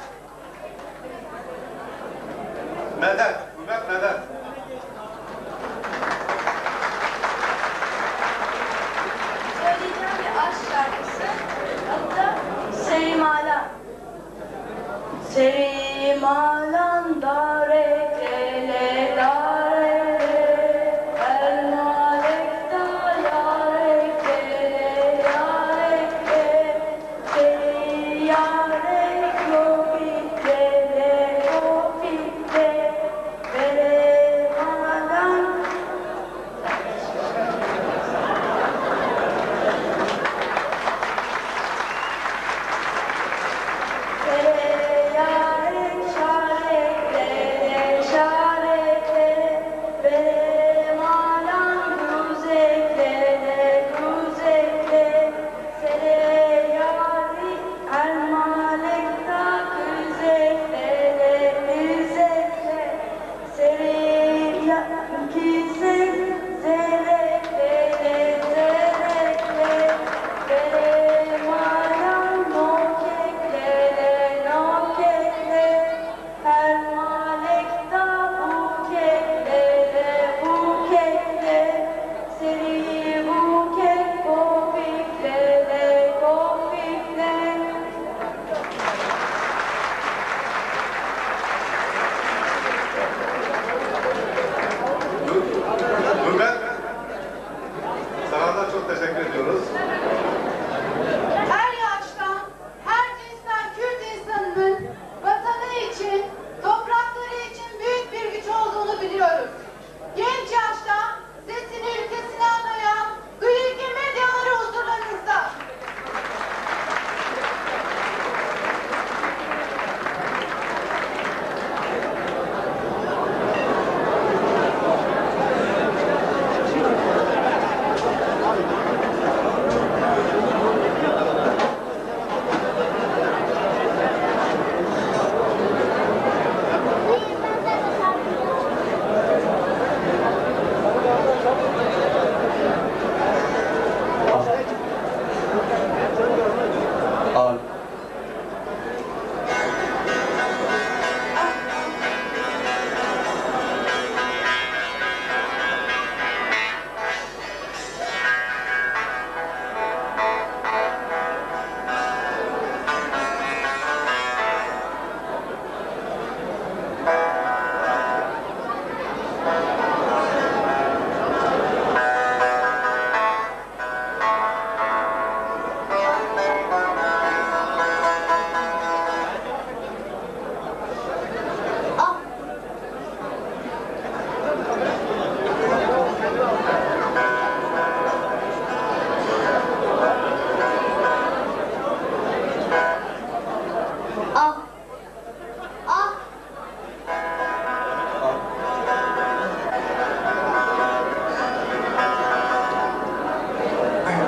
Medet. Hürmet medet. Söyleyeceğim bir aşk şarkısı. Adı da Serimalan. Serimalan dare kele dare el malek da yare kele yare ke seri yare kopitle vere malan. Her yaştan, her cinsten Kürt insanının vatanı için, toprakları için büyük bir güç olduğunu biliyoruz. Genç yaşta sesini ülkesine adayan Duyurki medyaları huzurlarınızda.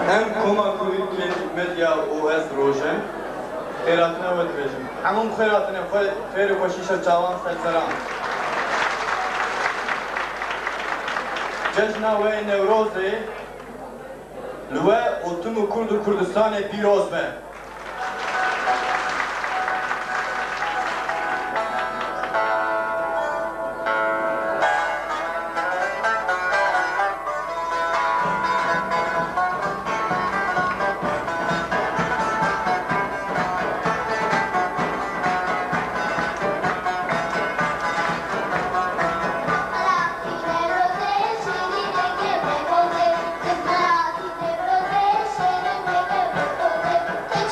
Hem koma kuvvetli medya OS rojen, خیراتنا و دبیجم. همون خیراتنا خیر و خوشیش جوان سرسران. جشن و نوروزی لوا اتم کرد و کردستان پیروز به. It's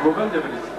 Gogan Devlet.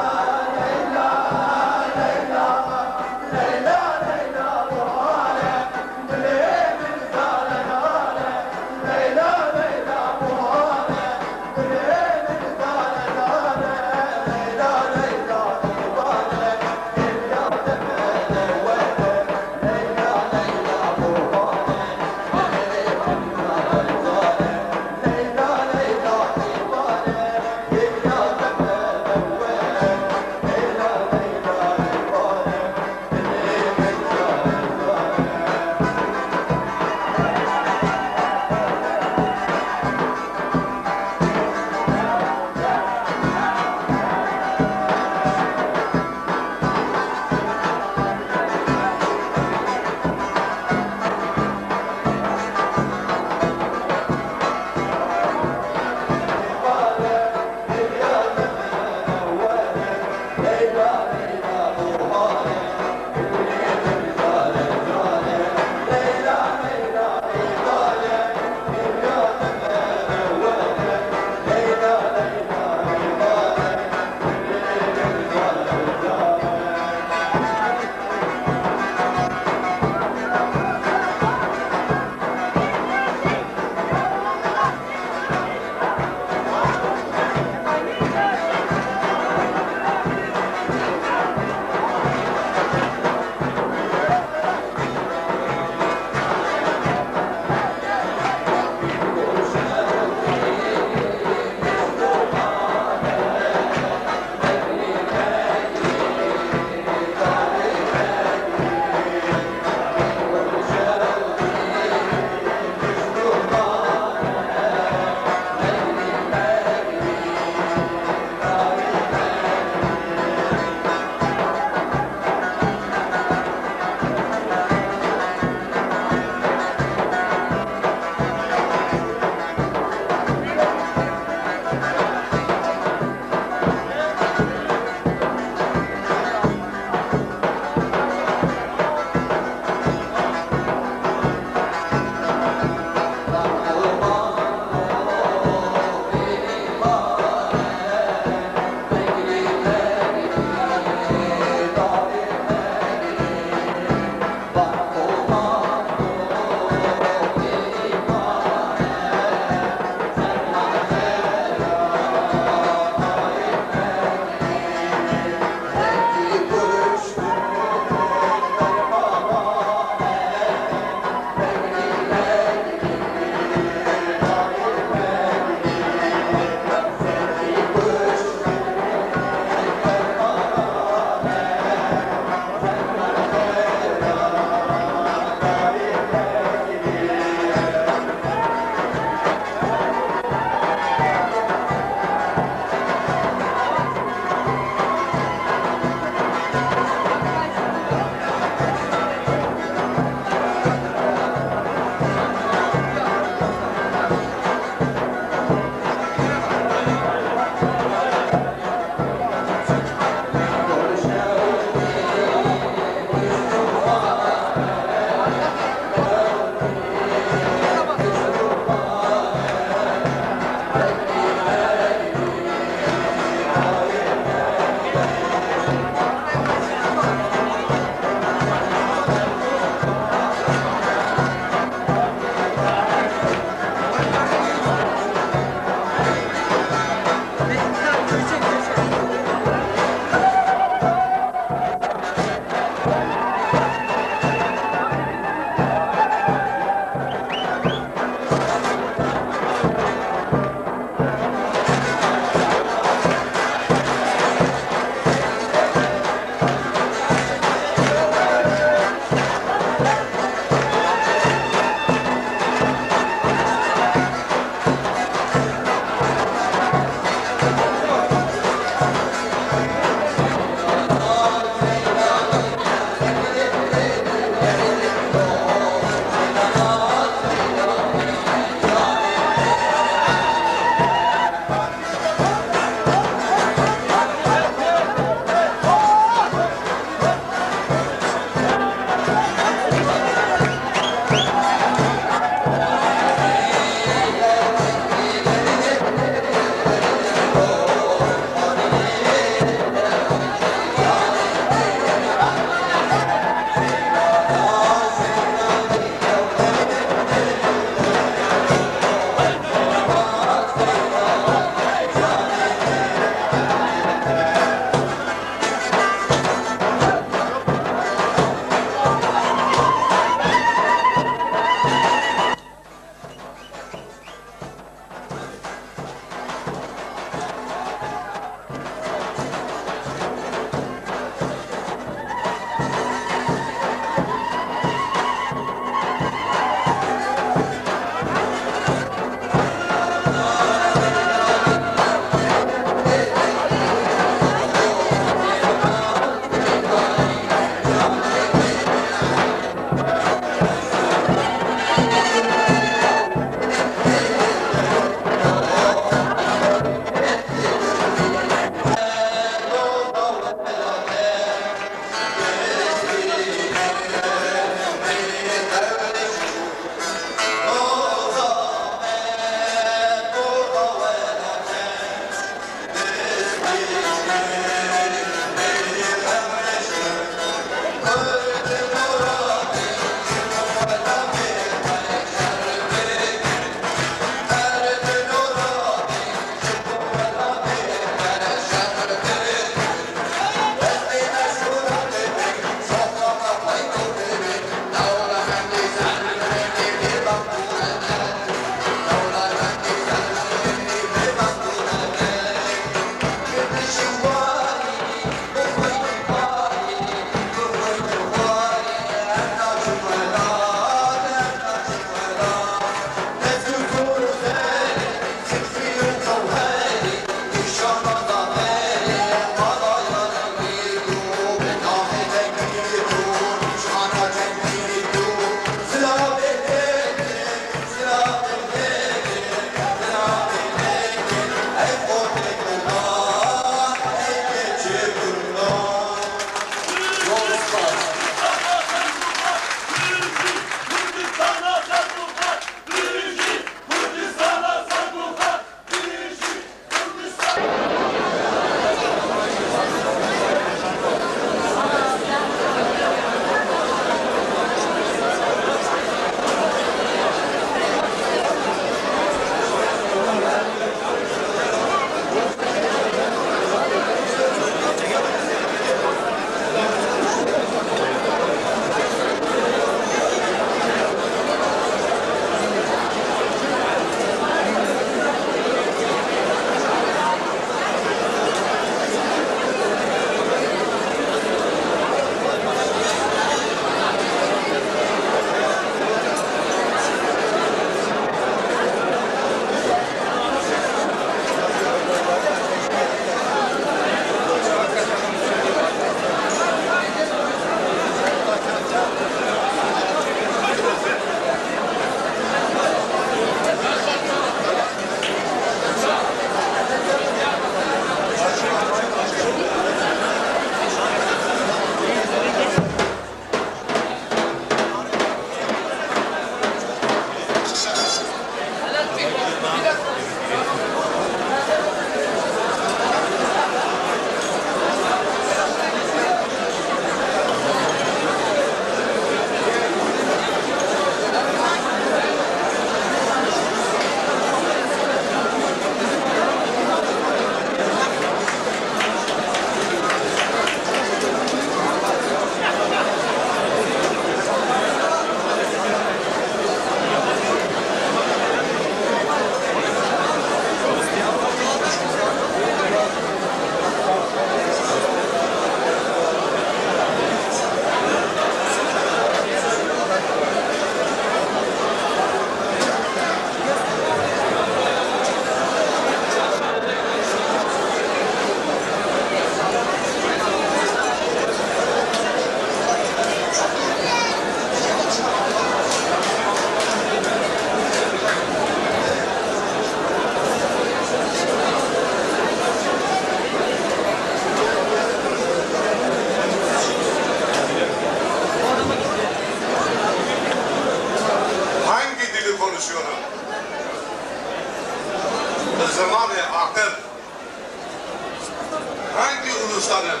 Uluslarım.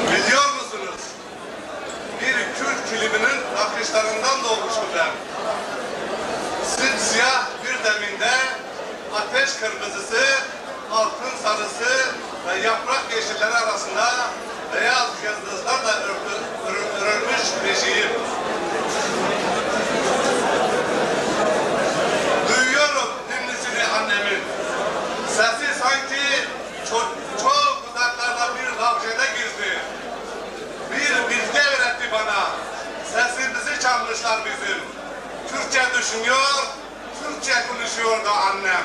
Biliyor musunuz? Bir Kürt kiliminin akışlarından doğmuşum ben. Simsiyah bir deminde ateş kırmızısı, altın sarısı ve yaprak yeşilleri arasında beyaz yıldızlarla örülmüş beşiğim. Duyuyorum ninnisini annemin. Sesi sanki çok uzaklarda bir lavşede gizli. Bir bilgi öğretti bana. Sesimizi çalmışlar bizim. Türkçe düşünüyor, Türkçe konuşuyordu annem.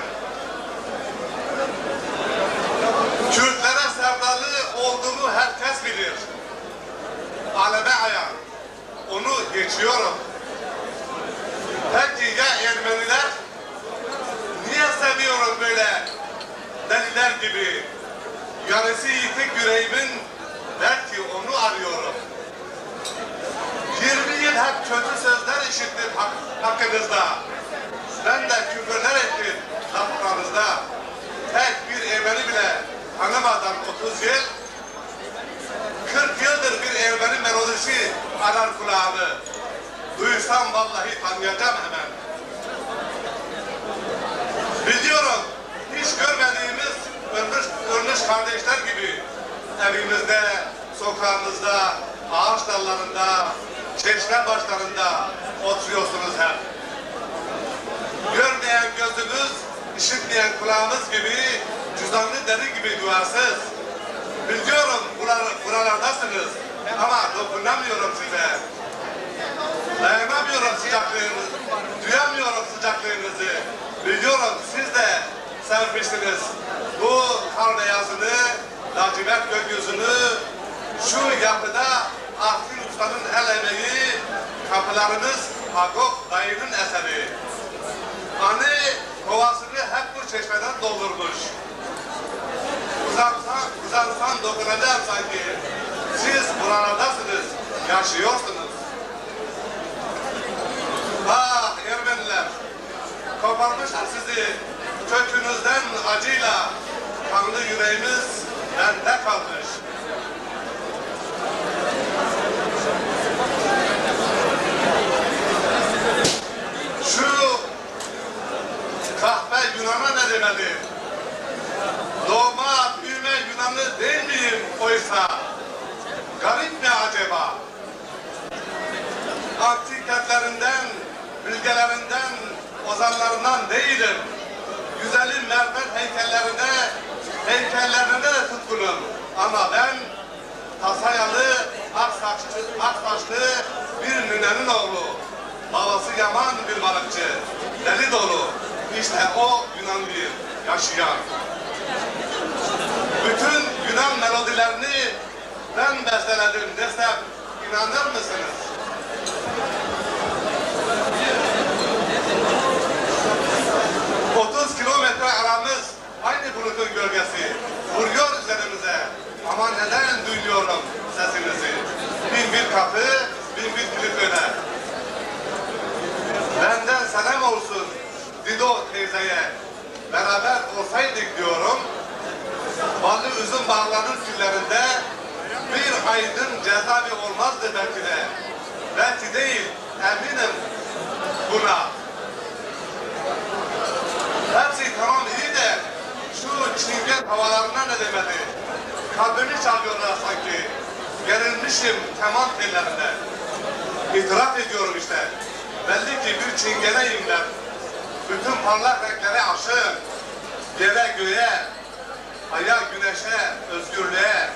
Kürtlere sevdalı olduğumu herkes bilir. Aleme ayan. Onu geçiyorum. Peki ya Ermeniler? Niye seviyorum böyle deliler gibi? Yarısı yitik yüreğimin belki onu arıyorum. 20 yıl hep kötü sözler işittim hakkınızda. Ben de küfürler ettim laflarınızda. Tek bir Ermeni bile tanımadan 30 yıl, 40 yıldır bir Ermeni melodisi arar kulağımı. Duysam vallahi tanıyacağım hemen. Biliyorum, hiç görmediğimiz ölmüş kardeşler gibi evimizde, sokağımızda, ağaç dallarında, çeşme başlarında oturuyorsunuz hep. Görmeyen gözümüz, işitmeyen kulağımız gibi, cüzdanlı deri gibi duarsız. Biliyorum buralardasınız ama dokunamıyorum size. Dayanamıyorum sıcaklığınızı, duyamıyorum sıcaklığınızı. Biliyorum siz de sevmişsiniz bu kar beyazını, lacivert gökyüzünü, şu yapıda Ahtin Usta'nın el emeği, kapılarınız Agop dayının eseri. Anne kovasını hep bu çeşmeden doldurmuş. Uzansan dokunacağım sanki. Siz buralardasınız, yaşıyorsunuz. Ah Ermeniler, koparmışlar sizi kökünüzden acıyla. Kanlı yüreğimiz bende kalmış. Şu kahpe Yunan'a ne demeli? Doğma, büyüme Yunanlı değil miyim oysa? Garip mi acaba? Antik kentlerinden, bilgelerinden, ozanlarından değilim. Güzelim mermer heykellerine de tutkunum. Ama ben Tasayalı, aksaçlı bir nünenin oğlu. Babası yaman bir balıkçı, deli dolu. İşte o Yunanlıyım, yaşayan. Bütün Yunan melodilerini ben besteledim desem inanır mısınız? Kilometre aramız aynı bulutun gölgesi vuruyor üzerimize. Ama neden duyuyorum sesinizi? Bin bir kapı, bin bir kilit öner. Benden selam olsun Dido teyzeye. Beraber olsaydık diyorum. Ballı üzüm bağlarının küllerinde bir aydın cezaevi olmazdı belki de. Belki değil, eminim buna. Hepsi tamam iyi de şu çingen havalarına ne demedi? Kalbimi çalıyorlar sanki. Gerilmişim keman tellerinde. İtiraf ediyorum işte. Belli ki bir çingeneyim ben. Bütün parlak renklere aşığım. Yere göğe, aya güneşe, özgürlüğe.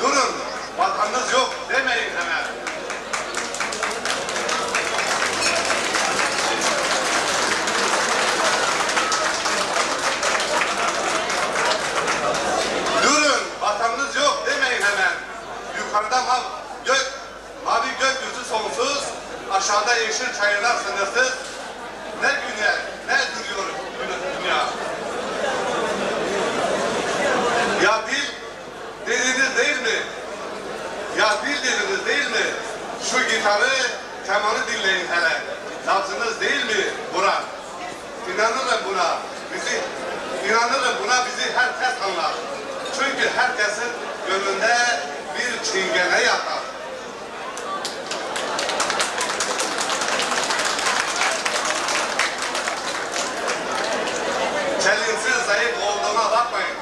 Durun, vatanınız yok demeyin hemen. Durun, vatanınız yok demeyin hemen. Yukarıda mavi gökyüzü sonsuz, aşağıda yeşil çayırlar sınırsız. Ne güne, ne duruyor dünya. Ya dil dediniz değil mi? Ya dil dediniz bizi, inanırım buna bizi herkes anlar. Çünkü herkesin gönlünde bir çingene yatar. Çelimsiz zayıf olduğuna bakmayın.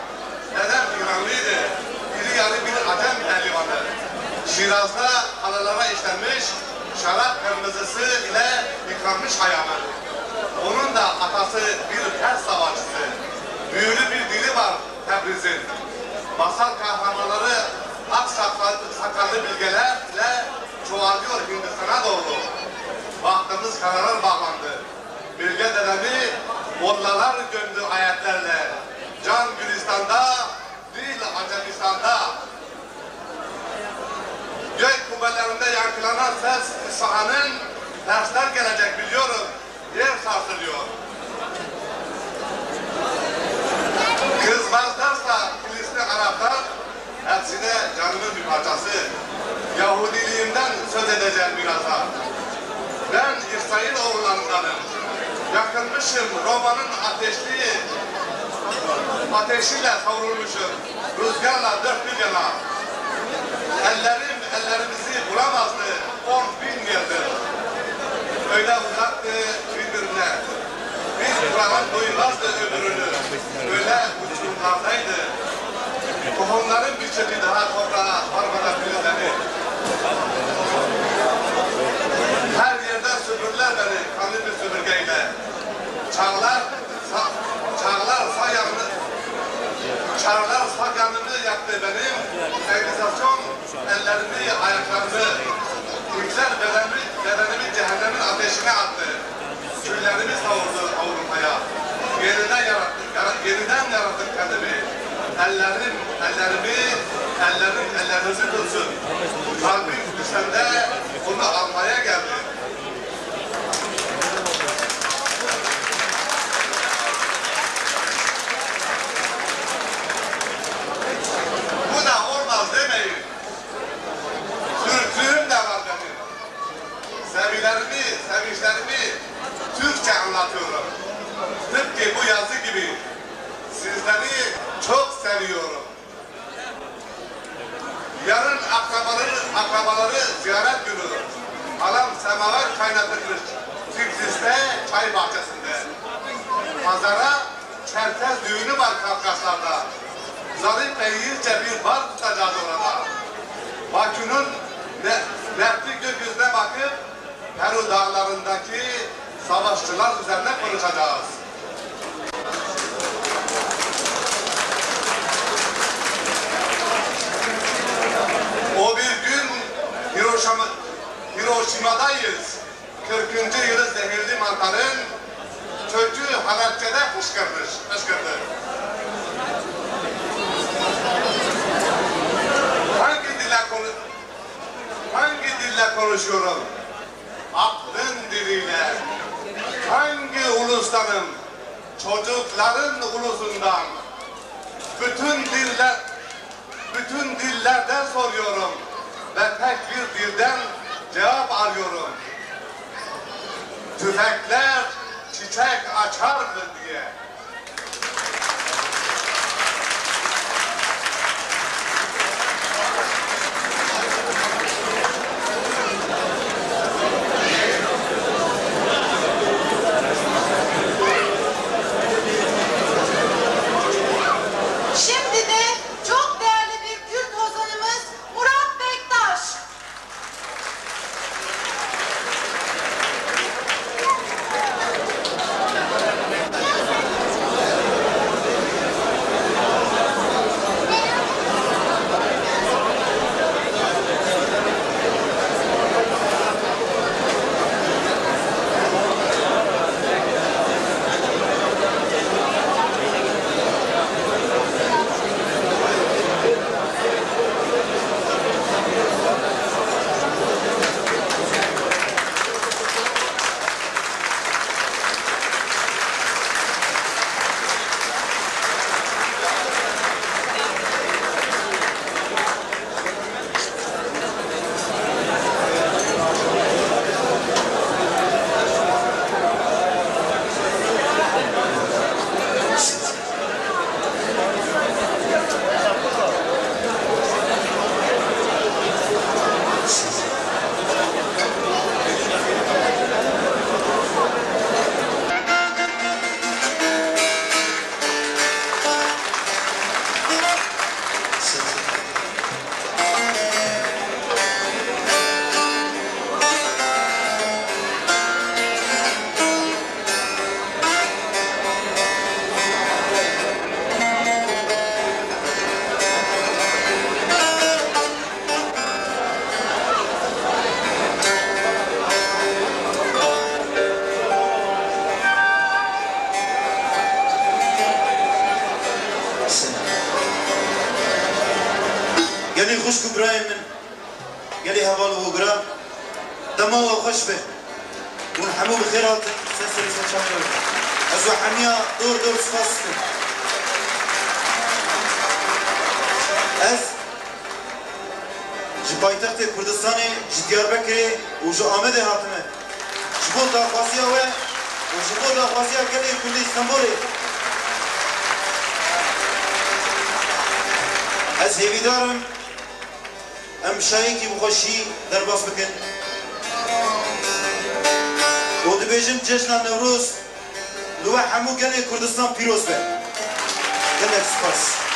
Dedem İranlıydı. İri yarı bir Acem pehlivanı. Şiraz'da halılara işlenmiş, şarap kırmızısı ile yıkanmış ayağını. Onun da atası bir Pers savaşçısı. Büyülü bir dili var Tebriz'in. Masal kahramanları ak sakallı bilgelerle çoğalıyor Hindistan'a doğru. Bahtımız kararar bağlandı. Bilge dedemi mollalar gömdü ayetlerle. Can Gülistan'da, dil Acemistan'da. Gök kubbelerinde yankılanan ses İsa'nın dersler gelecek biliyorum. Yer sarsılıyor. Kızmazlarsa Filistin Araplar, hepsine canımın bir parçası. Yahudiliğimden söz edeceğim birazdan. Ben İsrail oğullarındanım. Yakınmışım Roma'nın ateşiyle savrulmuşum. Rüzgarla dört bir yana. Ellerimizi bulamazdı 10.000 yıldır. Öyle uzaktı birbirine. Bir Kur'an duymazdı öbürünü. Öyle uçurumlardaydı. Tohumların birçoğu daha toprağa varmadan filizlenir. Her yerden süpürürler beni kanlı bir süpürgeyle. Çağlar sağ yanımı yaktı benim. Englizasyon ellerimi, ayaklarımı, Türkler bedenimi cehennemin ateşine attı. Küllerimi savurdu Avrupa'ya. Yeniden yarattık kendimi. Ellerinizi kılsın. Kalbim düşende bunu almaya geldi. Bu da olmaz demeyin. Türklüğüm de var benim. Sevinçlerimi Türkçe anlatıyorum. Tıpkı bu yazı gibi. Sizleri çok seviyorum. Yarın akrabaları ziyaret günü. Halam semaver kaynatılmış. Tiflis'te çay bahçesinde. Pazara Çerkez düğünü var Kafkaslar'da. Zarif Bey'irce bir bar tutacağız orada. Bakü'nün netli gökyüzüne bakıp Peru dağlarındaki savaşçılar üzerine konuşacağız. O bir gün Hiroşima'dayız. 40. yılı zehirli mantarın kökü Halepçe'de fışkırdı. Hangi dille konuşuyorum? Aklın diliyle. Hangi ulusdanım? Çocukların ulusundan. Bütün dillerden soruyorum ve tek bir dilden cevap arıyorum. Tüfekler çiçek açardı diye. Şimdi de çok değerli bir Kürt ozanımız Murat Bektaş. گلی خوش کبرای من گلی هوال و گرام دما و خوش به ون همو بخیرات سلسله سلسله از و حمیا دور دور سپاس کن از جی پایتخت کردستان جی دیاربکر و جی آمده هاتمه جبو داخوازی و جبو داخوازی گلی کلی استانبولی از هیویدارم ام شایکی بخوشی در باس بکن و دبیجم جشن نوروز لو همو گلی کردستان پیروز به گلی سپاس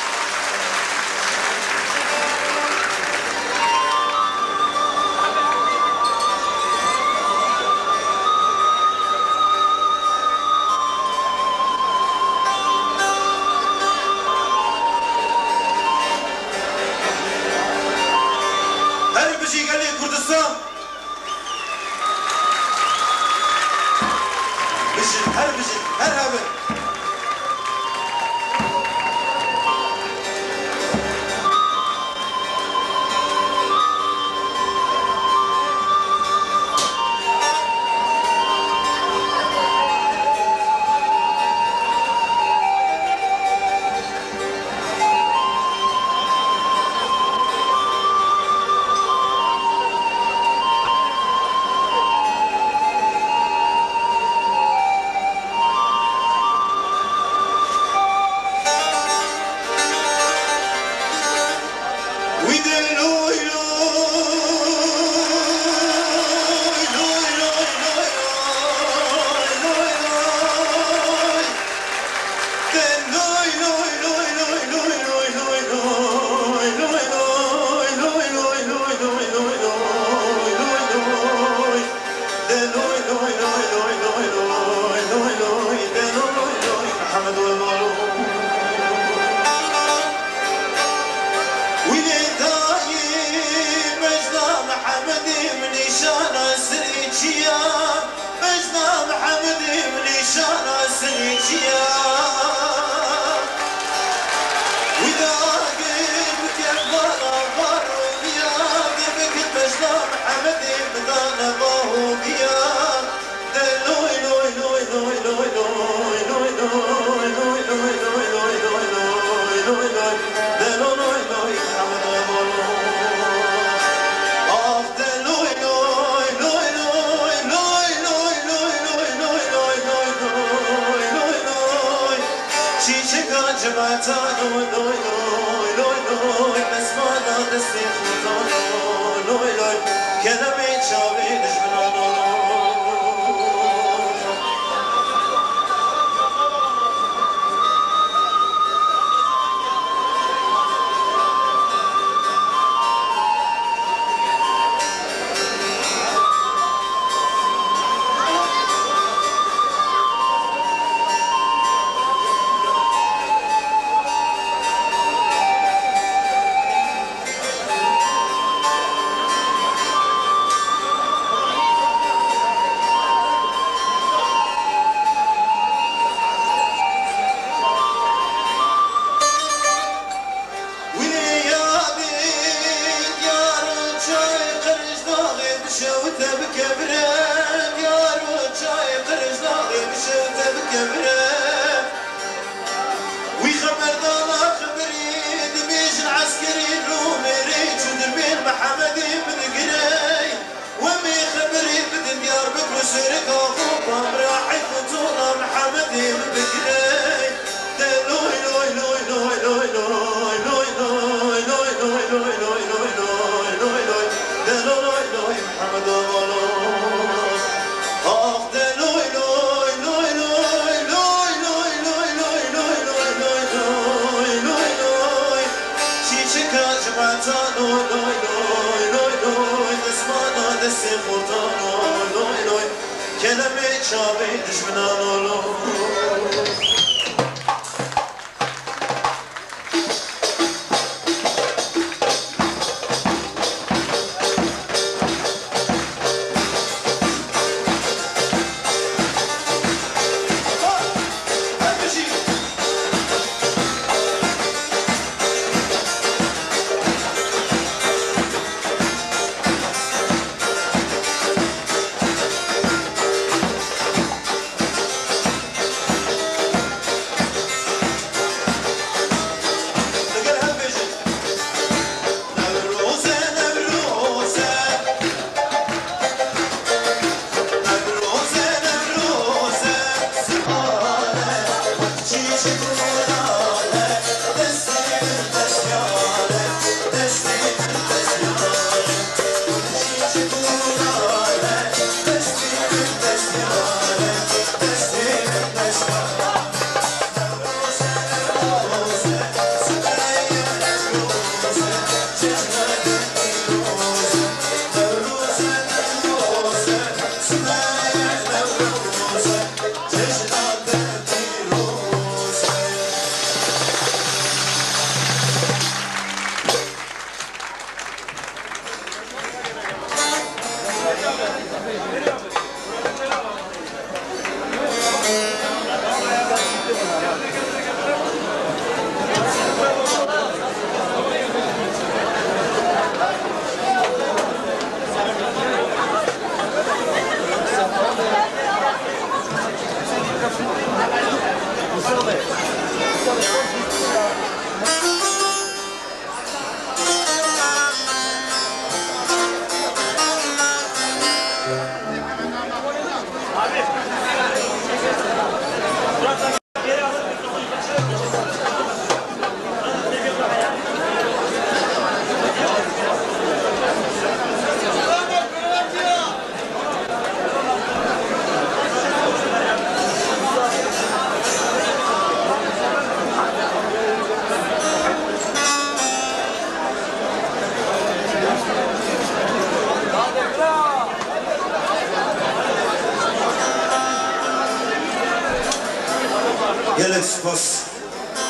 gelek spas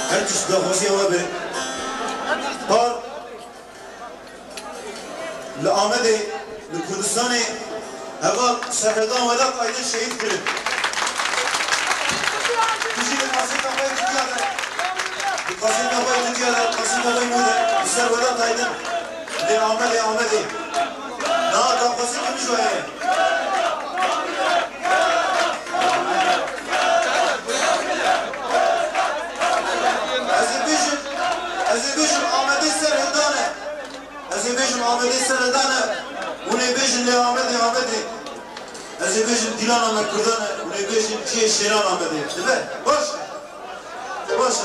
her tişt daxwaziya we be par li Amedê li Kurdistanê heval şehirdan weda qayda şehîd kirin. Dijî li Qasîm Babaya Tirkiye de li Qasîm Babaya Tirkiye de Qasîm Babaya Nû de ser weda qaydin li Amedê na daxwazî kirin ji wê Azerbaycan Amedê ser hildane Azerbaycan Amedê ser hildane Hûnê bêjin lê Amedê Azerbaycan Dîlan Amed Kurdan e hûnê bêjin çiyê Şêran Amedê dibe baş baş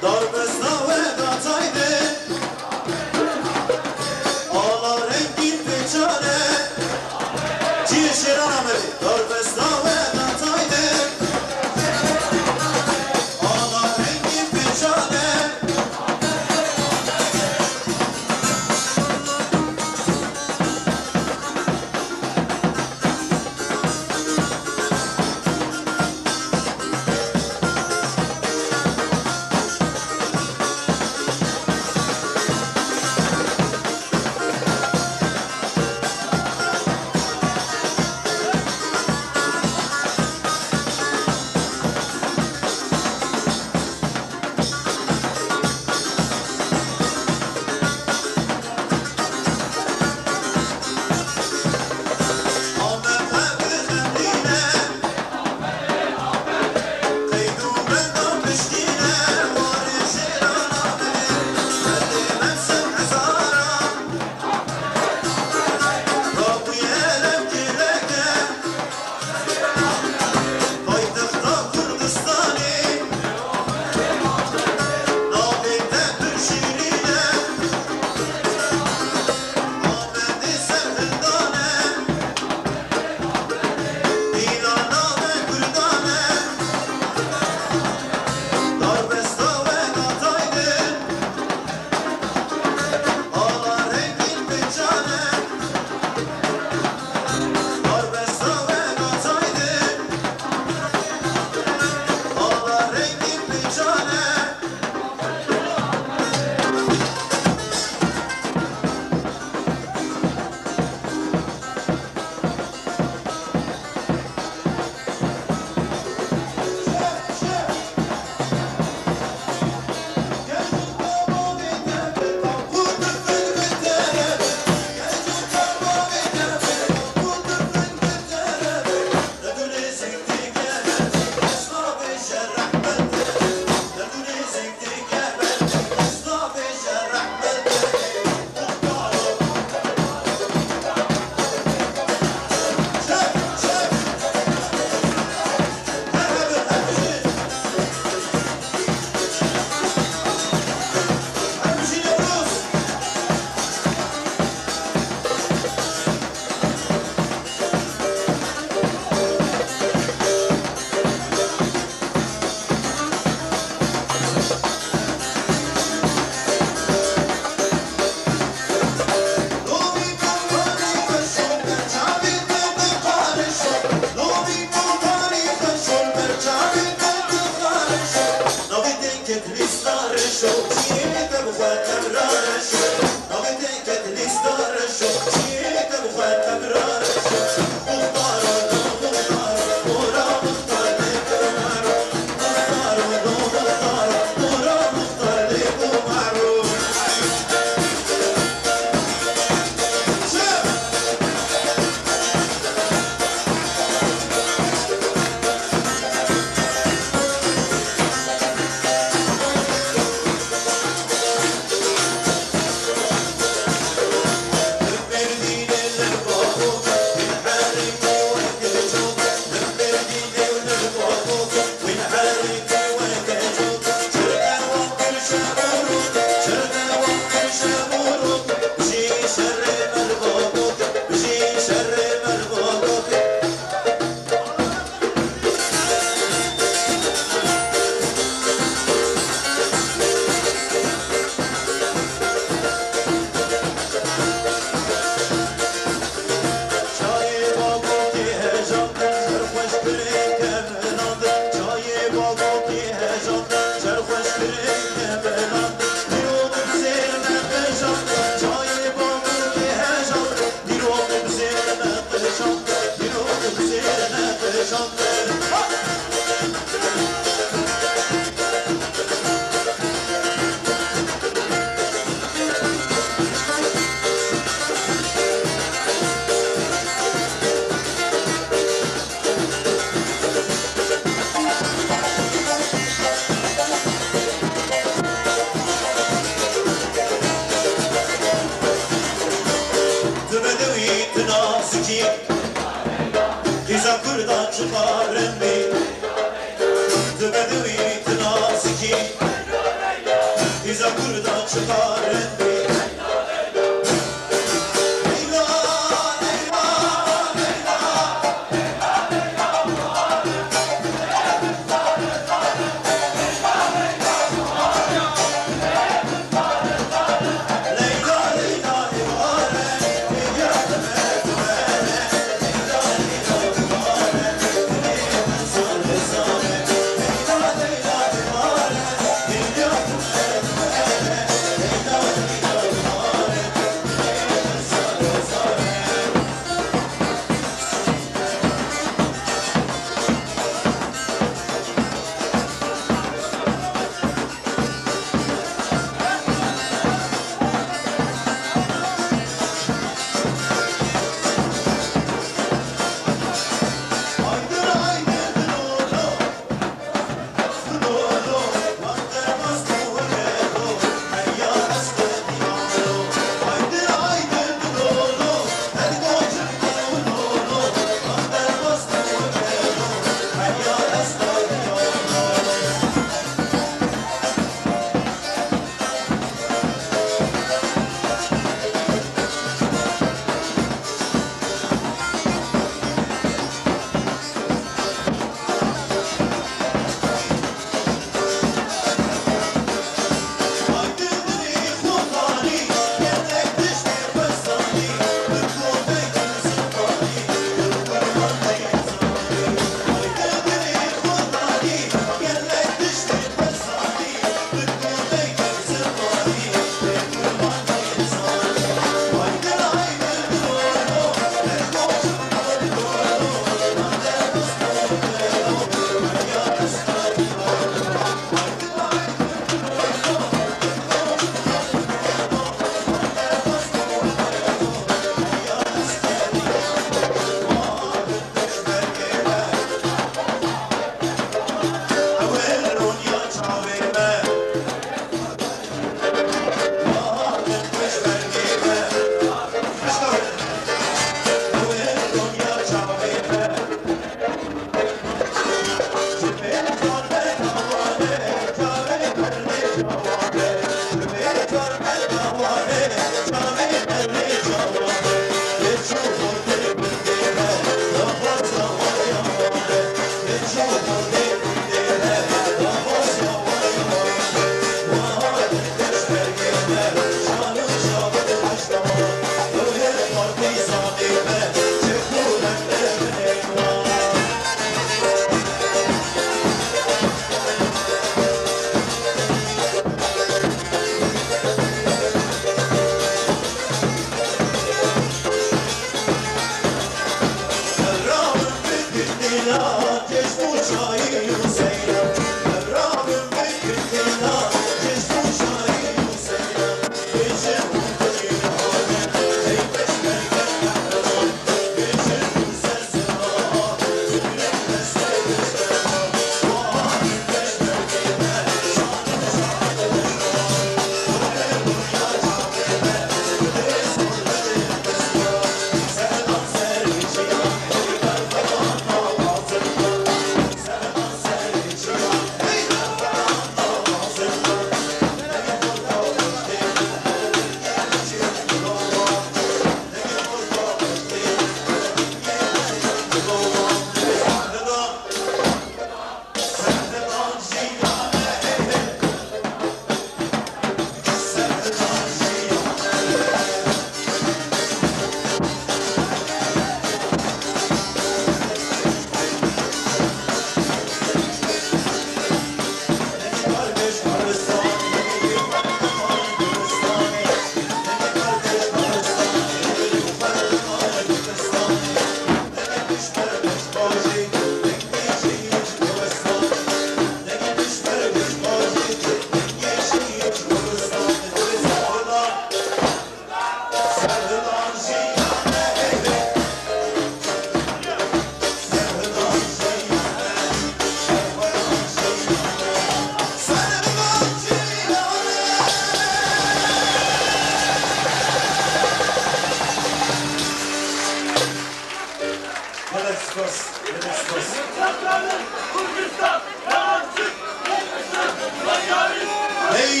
Hey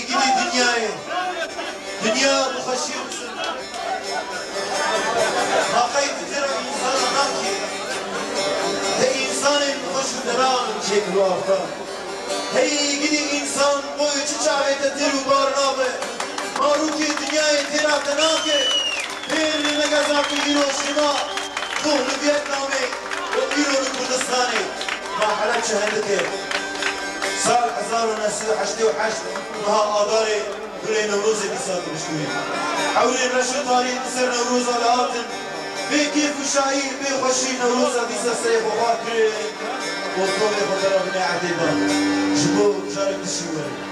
gidi dünyayı. Dünya bu kaşıyor musun? Makayı titrer insan adam ki. Hey insanın hoşu deran çekru hafta. Hey gidi insan boyu çiçavete teru barnavı. Maruki dünyayı terate nake. Hey megazakı Hiroşima. Doğru Vietnam'ı. O İran'ı Kurdistan'ı. Mahalet şehirde سال 1988 وها آداري دوله نوروز دیسات بشوی حولی رشد تاریخ سر نوروز آلاتن به کیف و شاعیر به خوشی نوروز دیسا سری بخار کرد و طول بطرف نعدی با جبو جارک دشیوری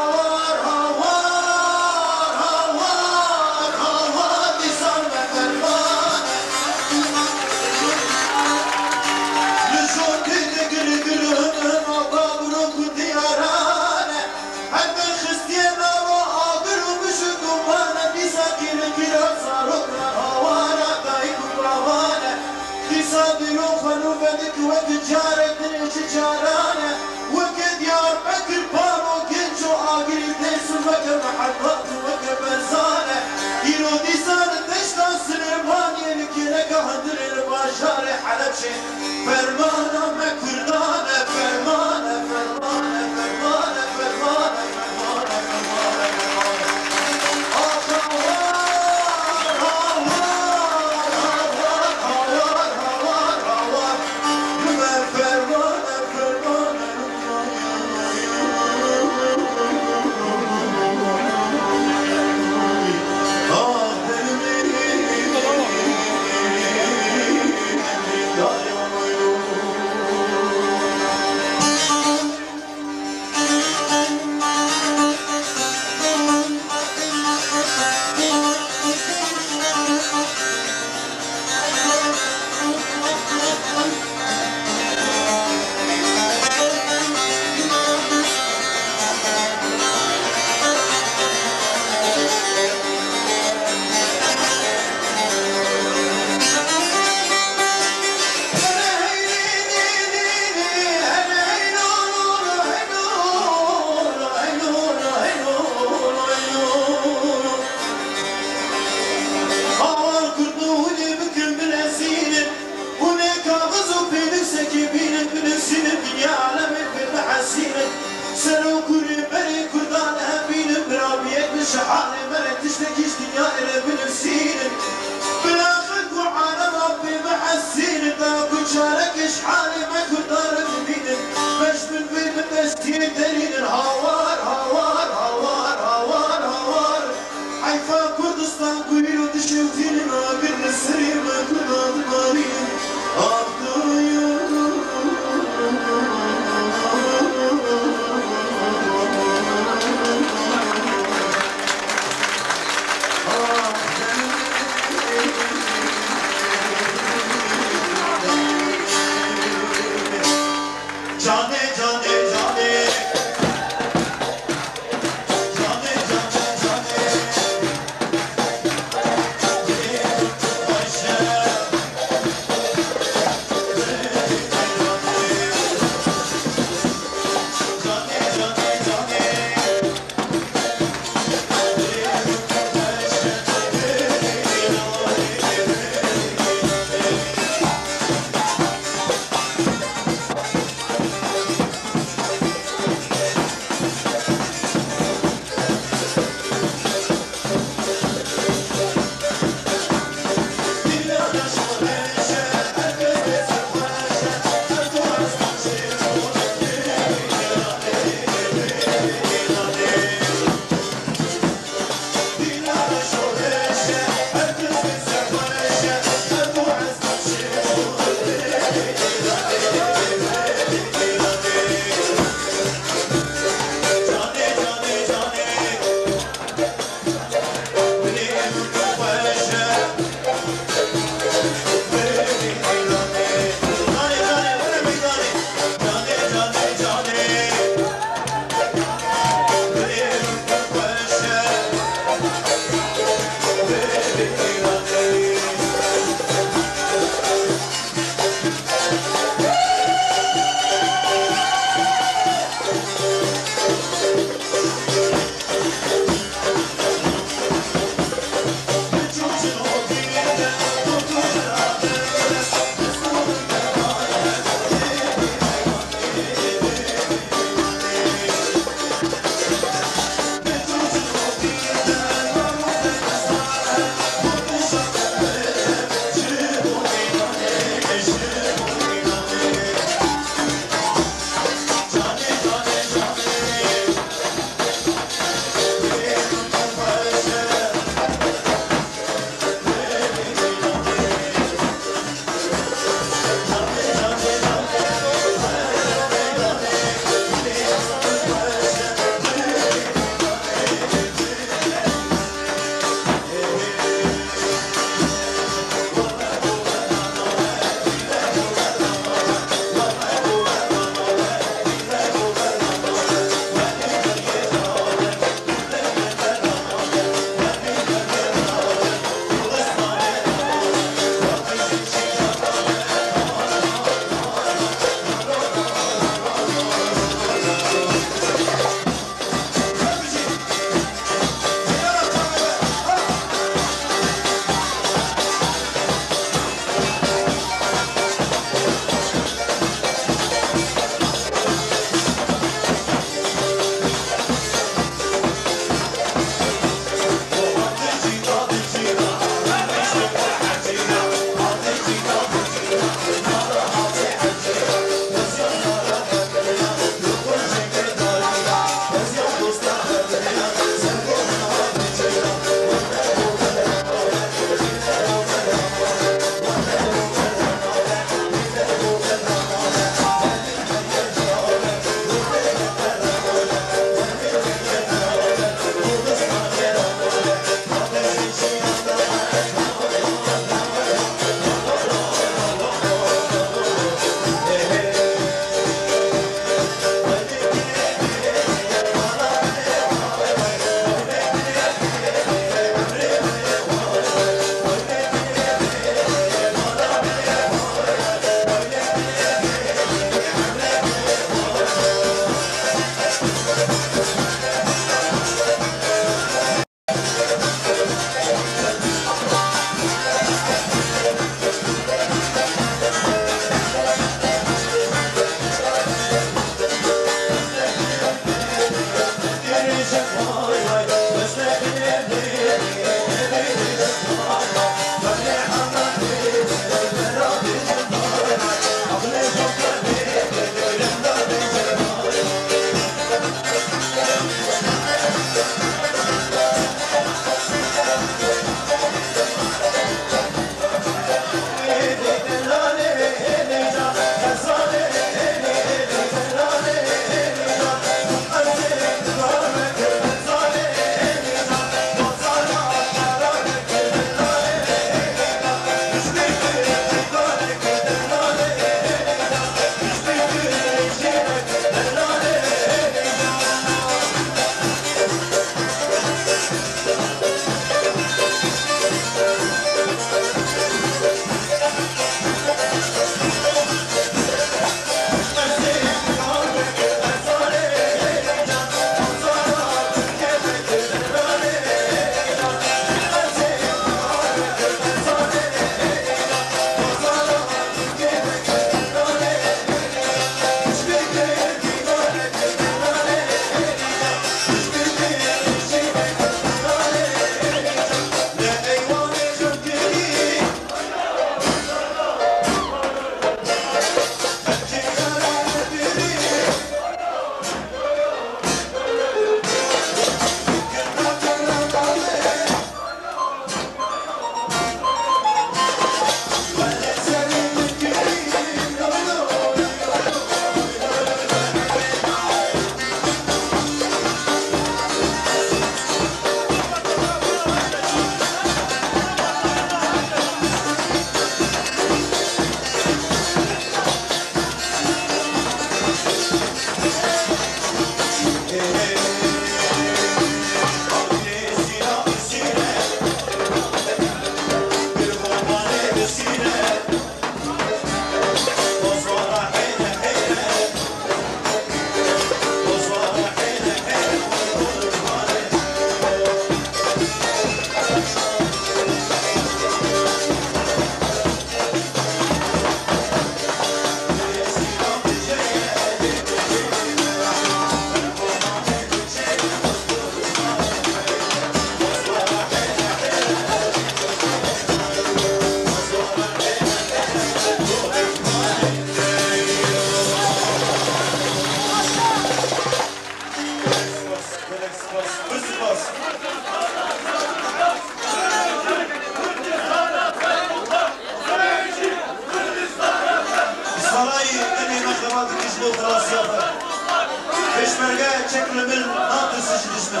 peşmerge çekilimin natısı şidişme.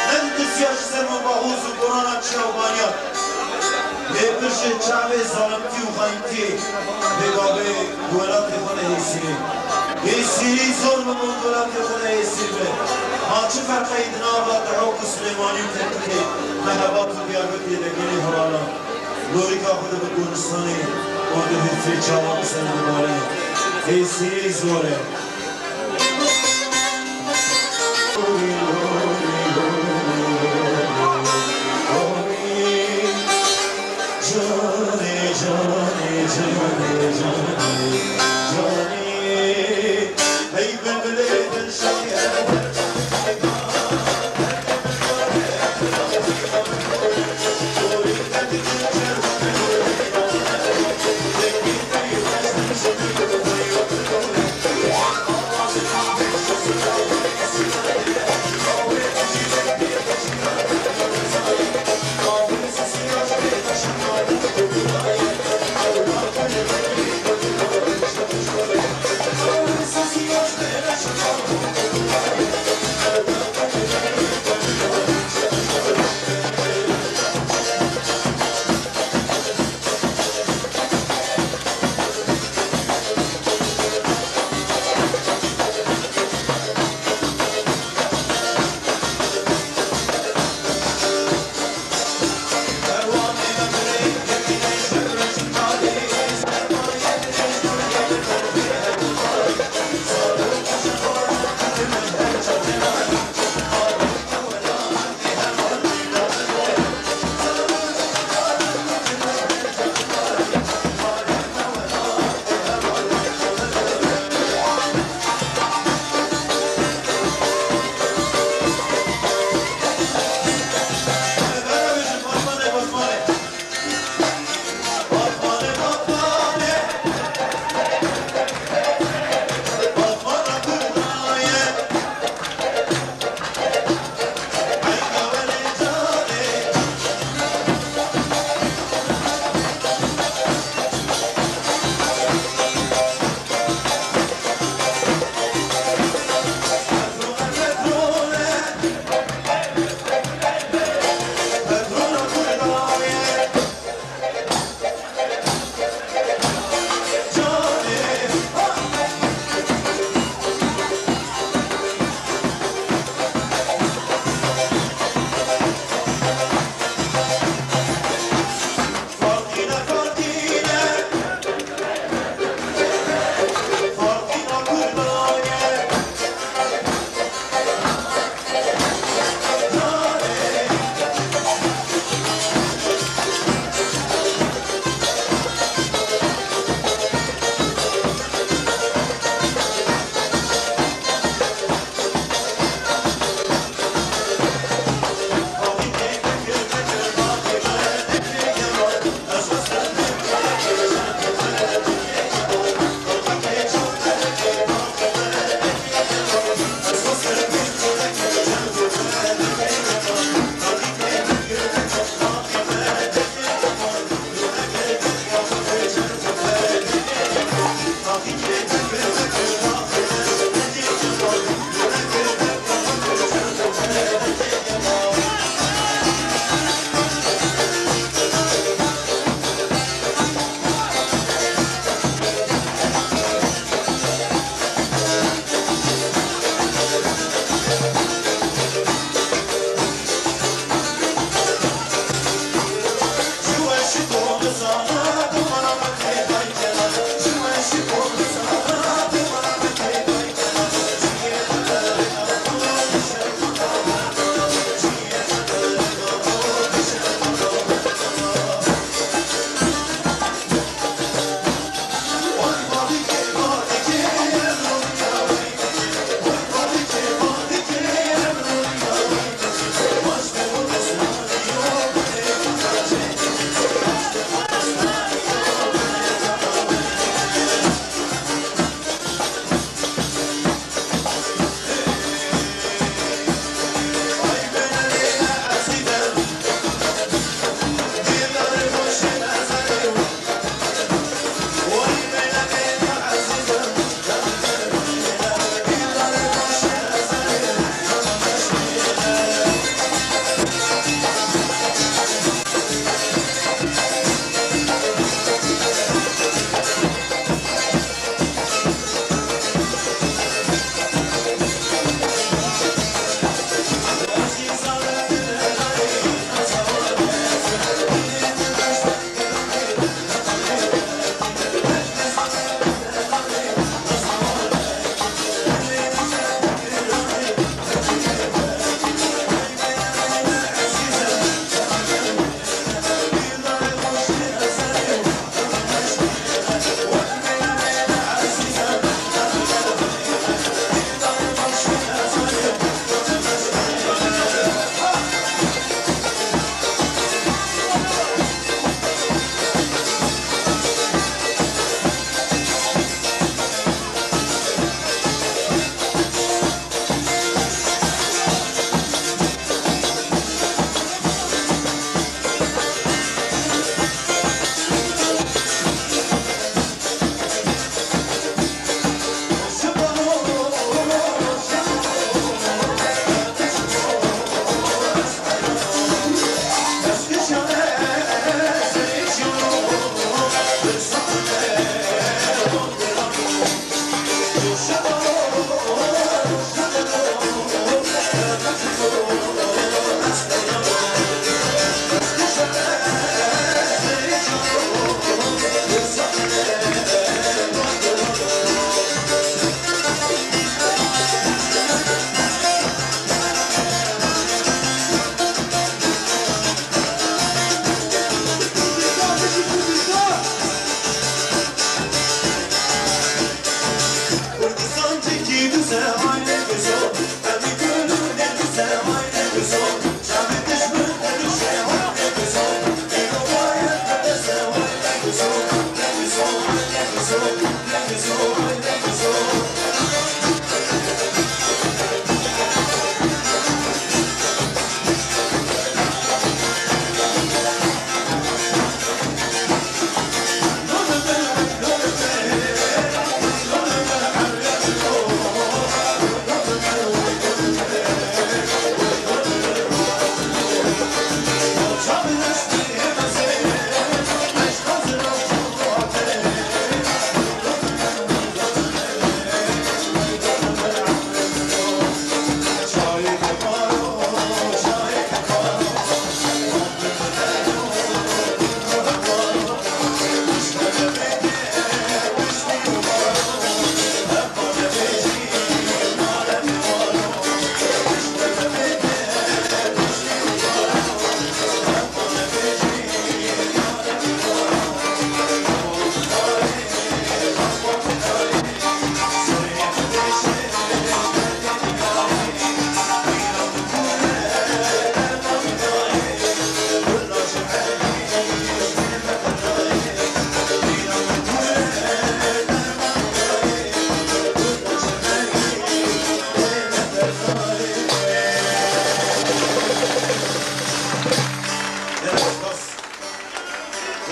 Nem tüsyaş sermu bahuzu korona çavbanya. Ve bir şey çave zalimti u khaynti. Ve gabe duelati kone hesini. Hesini zor mu duelati kone hesini. Maçı farkaydı nâba Dağuk-ı Süleymaniyum tehdiki. Mehabat-ı Diyarbakır'da geni harala. Lorika kudu bu Gürcistan'ı. Orada hüfri çavabı senin mübarek. Hesini zor e.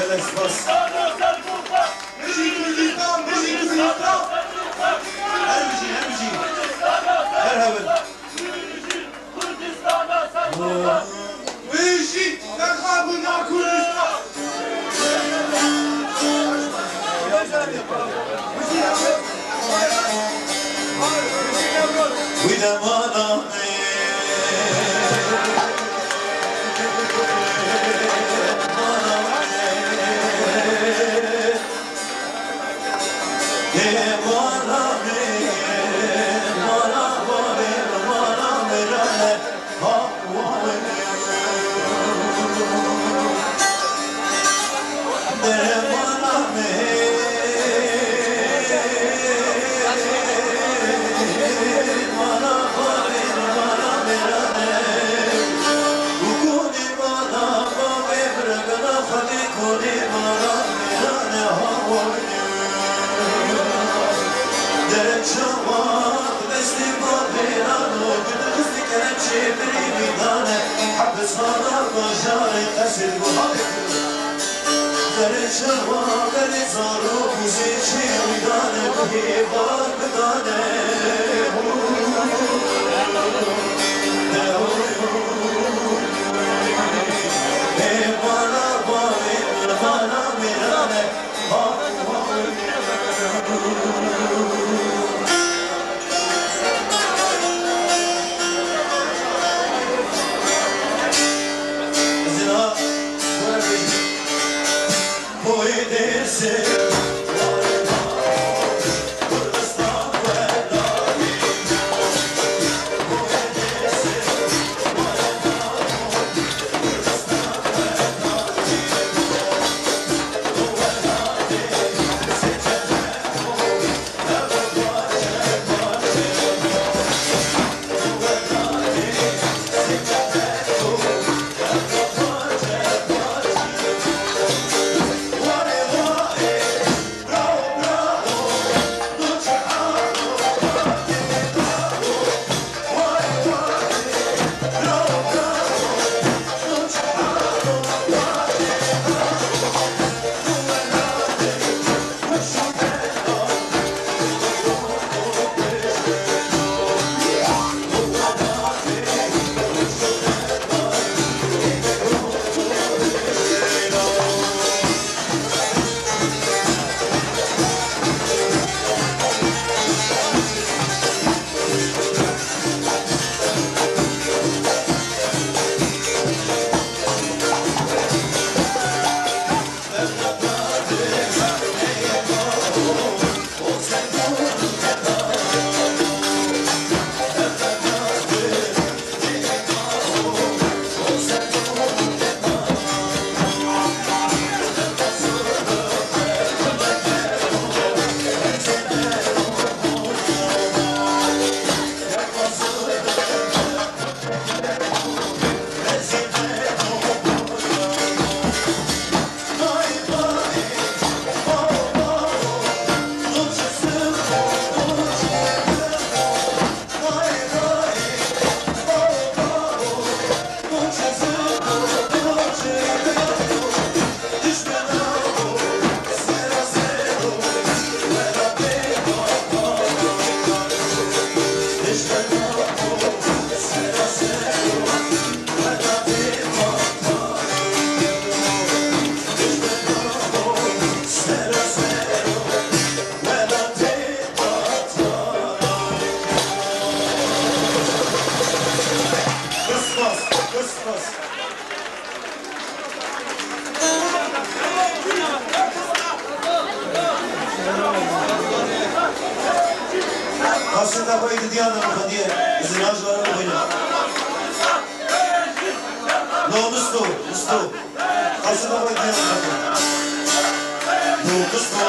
Gelek spas. Her bici. Her hemen. Beşik, yakabına Kürdistan. We don't wanna Aslında koydu diye adamı diye izin ağaçlarını koydu. No, Musto. Aslında koydu diye adamı. No, Musto.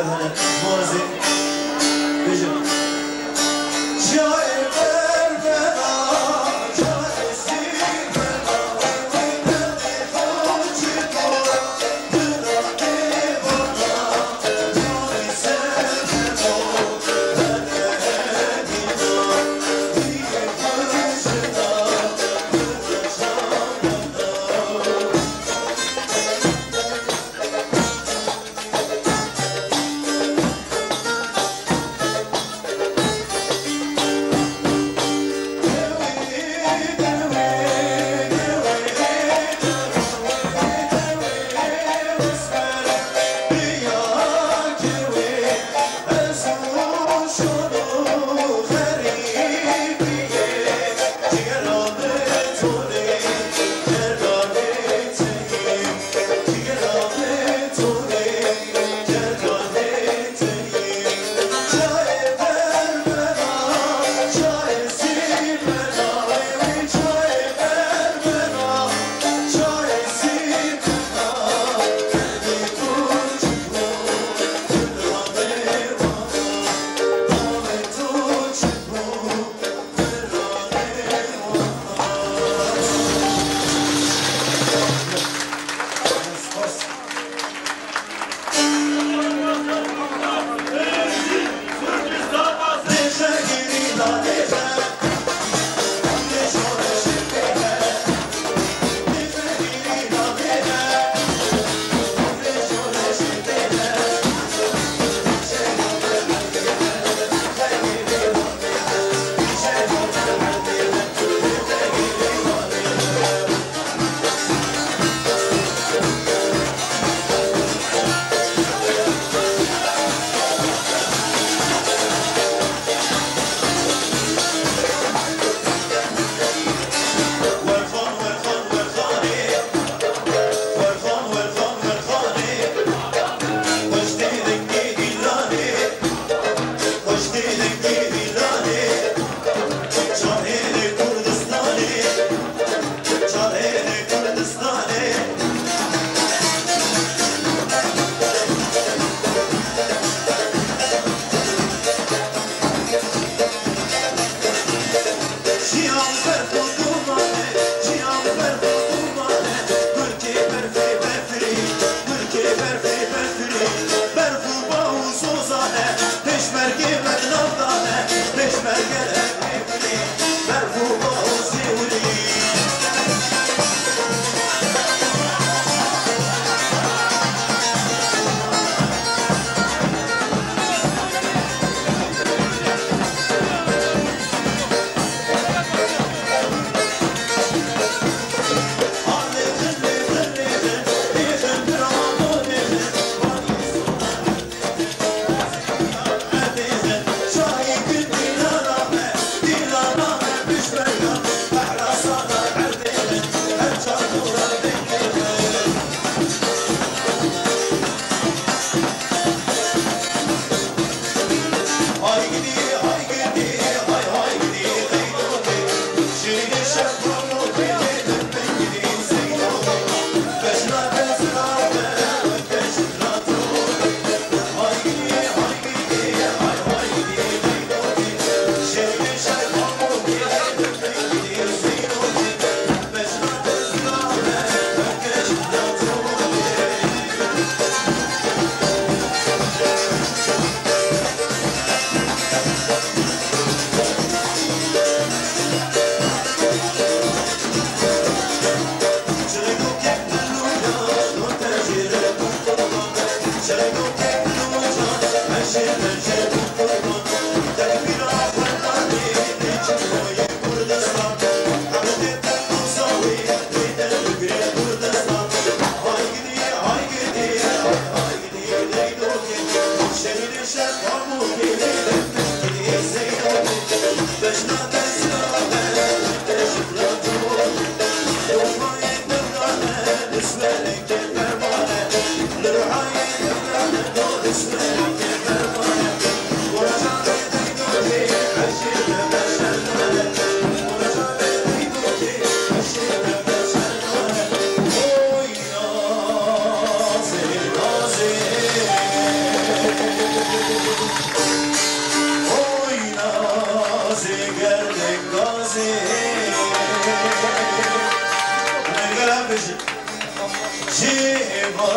هنه مازی بجم جای بربنا جای سیبنا دردی خوچی دورا دردی بنا جای سرمنا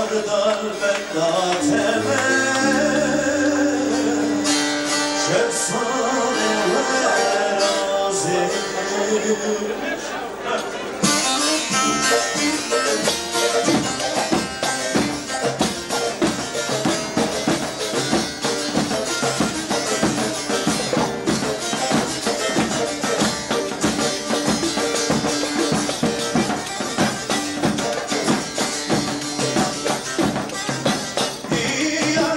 دار بنداتمه شبسان ورازه Ya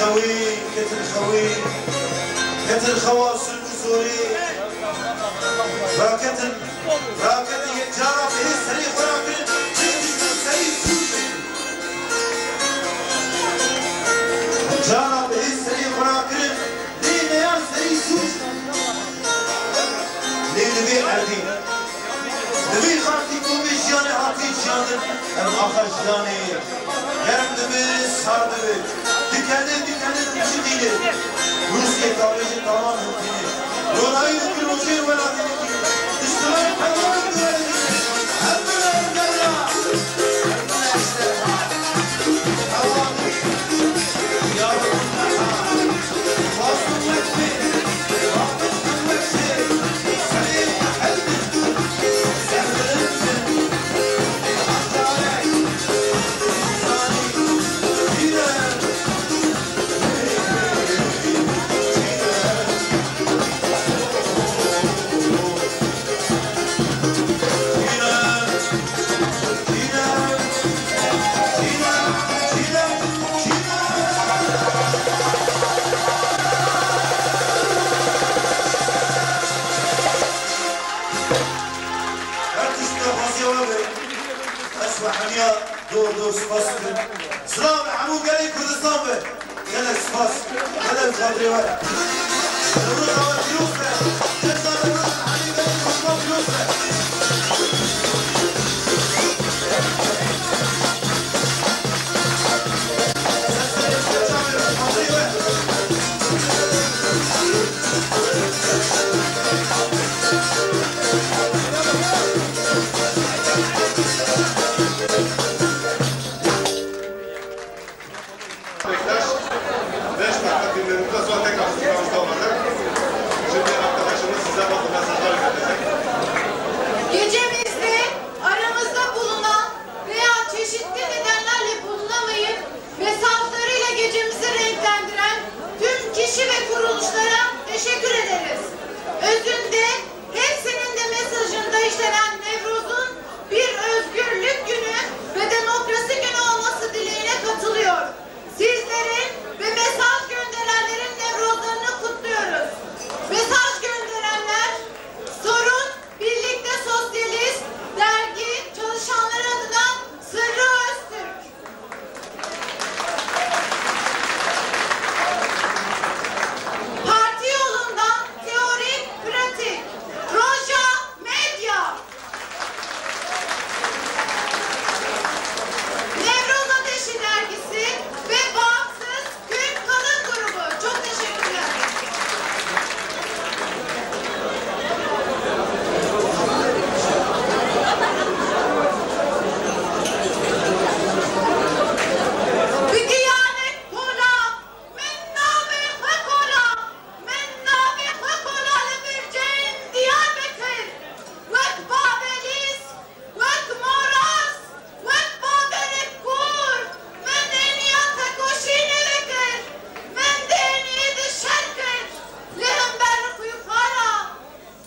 خوي كتل خوي كتل خواصر بزوري راكتل جارة به سري خراكل جيش سري سوشي جارة به سري خراكل لين يا سري سوشي لين نبي عردي نبي خاطي كومي جياني هاتي جياني ام آخر جياني گرم نبی سر نبی دیکنه نمیشه دینه روسیه تابشی تمام ممکنه رونایی نکی روشی رو بلاتی نکی اشتباه پیمان دوری هر بلند گرم هر بلند یارون نها فاسم مکبی فاسم مکشی سریع حلبی سهلنزی دور سپاس کنیم سلام همون گلی کردستان به گلک سپاس گلک خاطری وای امروز آور پیروز به جزا امروز همین گلی کردستان پیروز به Gecemizde aramızda bulunan veya çeşitli nedenlerle bulunamayıp mesajlarıyla gecemizi renklendiren tüm kişi ve kuruluşlara teşekkür ederiz. Özünde hepsinin de mesajında işlenen Nevruz'un bir özgürlük günü ve demokrasi günü olması dileğine katılıyor. Sizlerin ve mesaj gönderenlerin Nevruz'larını kutluyoruz. Mesaj gönderenler Sorun Birlikte Sosyalist dergi çalışanları adına Sırrı Öztürk. Parti yolundan teorik, pratik Roja Medya. Nevruz Ateşi dergisi ve Bağımsız Kürt Kadın Grubu. Çok teşekkürler. Bikiyanet kola, minna ve kola, minna ve kola lebirceğin Diyarbakır. Vek Babelis, vek Moraz, vek Babelik kur, men eniyata koşine vekir, men deniydi şerkir, lehim berku yukarı,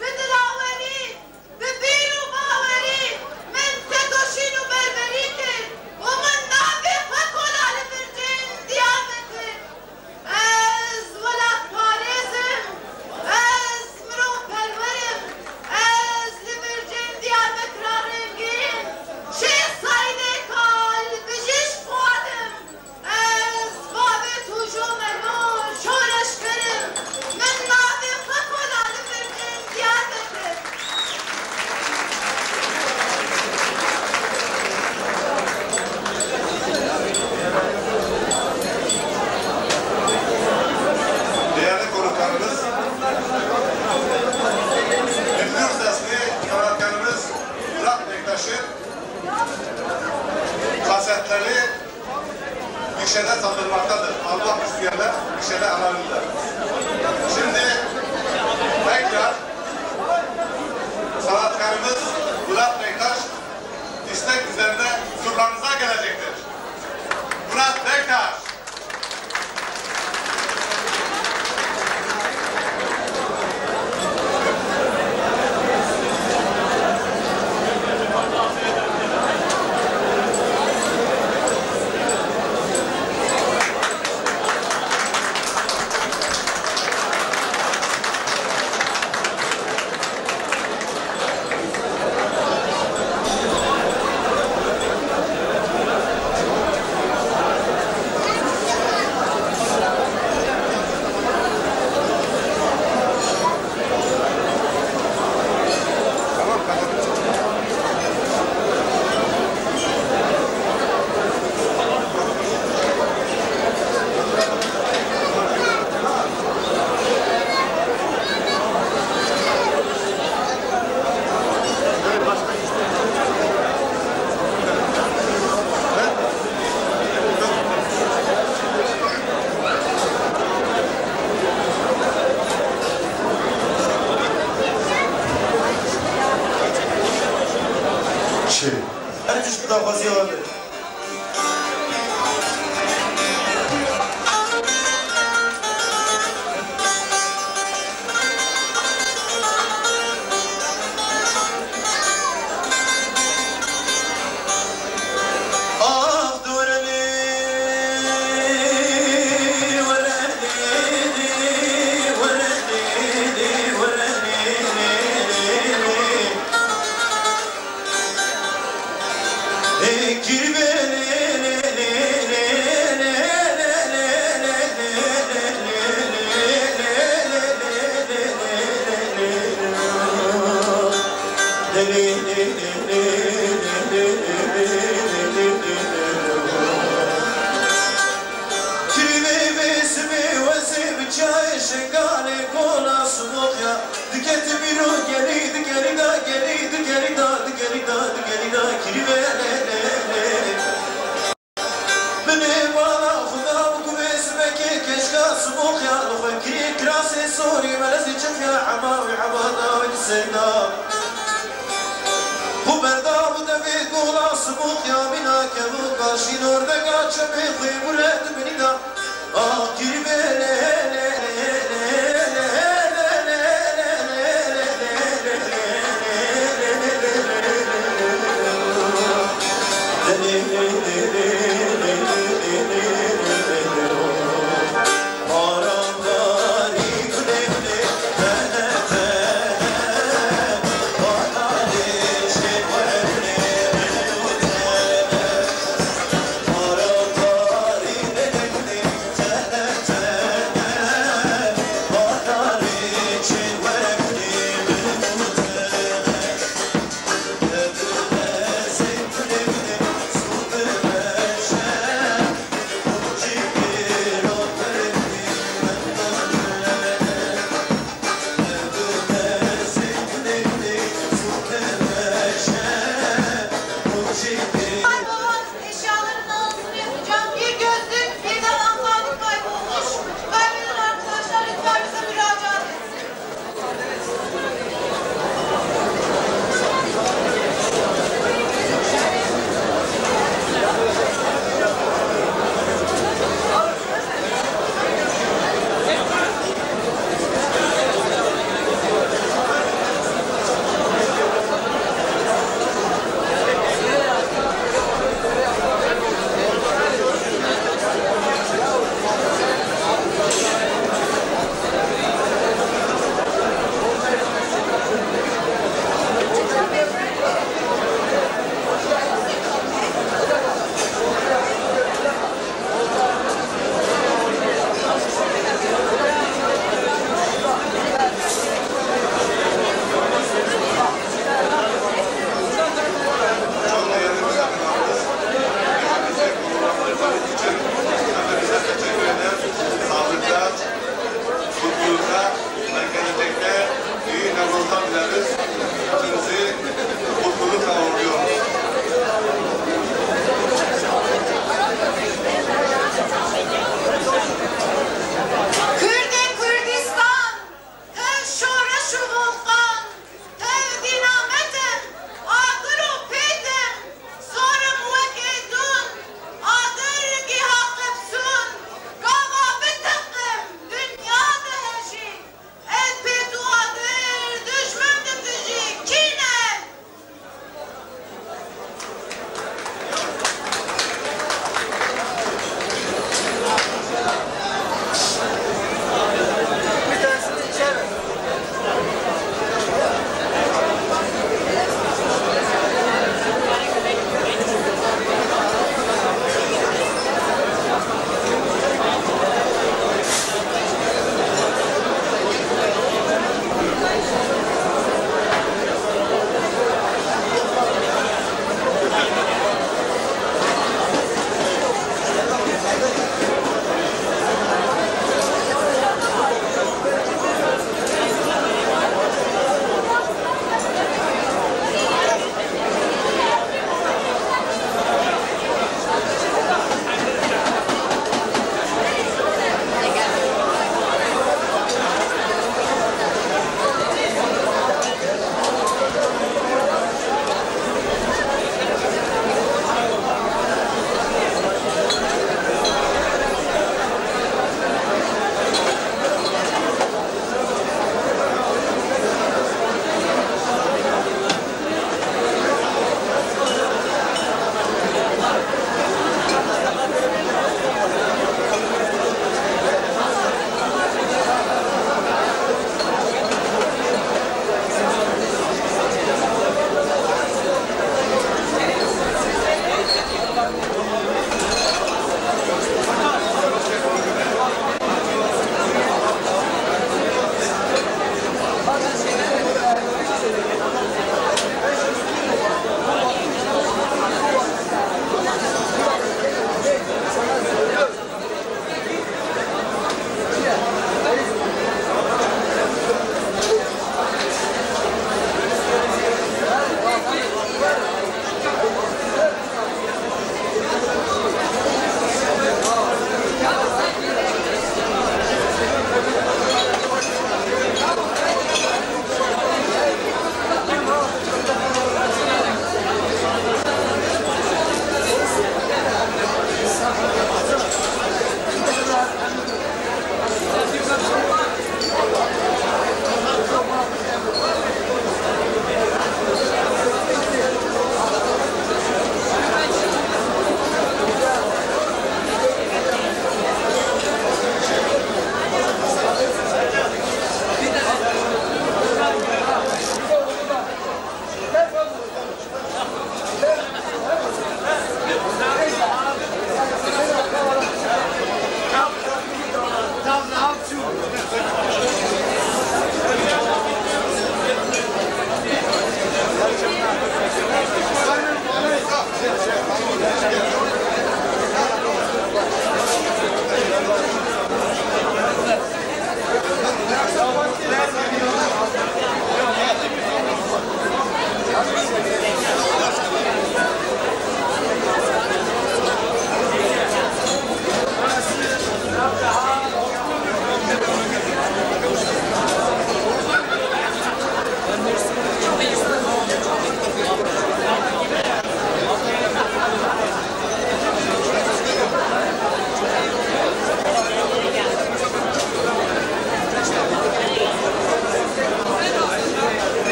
ve dilaveri, ve biru baveri, men tekoşinu berberikir, o men nabi kola lebirceğin Diyarbakır. Ez velat parizim, ez miro perverim, ez libirceğin Diyarbakır'a rengin, Şeyh Said'e kalbiciş fuadım, ez babet hücum erman şoreşkerim, men nabi kola libirceğin Diyarbakır. Değerli konuklarımız, Nevruz sesli sanatkarımız Murat Bektaş'ın kasetleri gişede satılmaktadır. Allah isteyenler gişede alabilirler. Şimdi tekrar sanatkarımız Murat Bektaş istek üzerine huzurlarınıza gelecektir. Murat Bektaş. her çeşit davası vardır.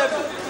nebû.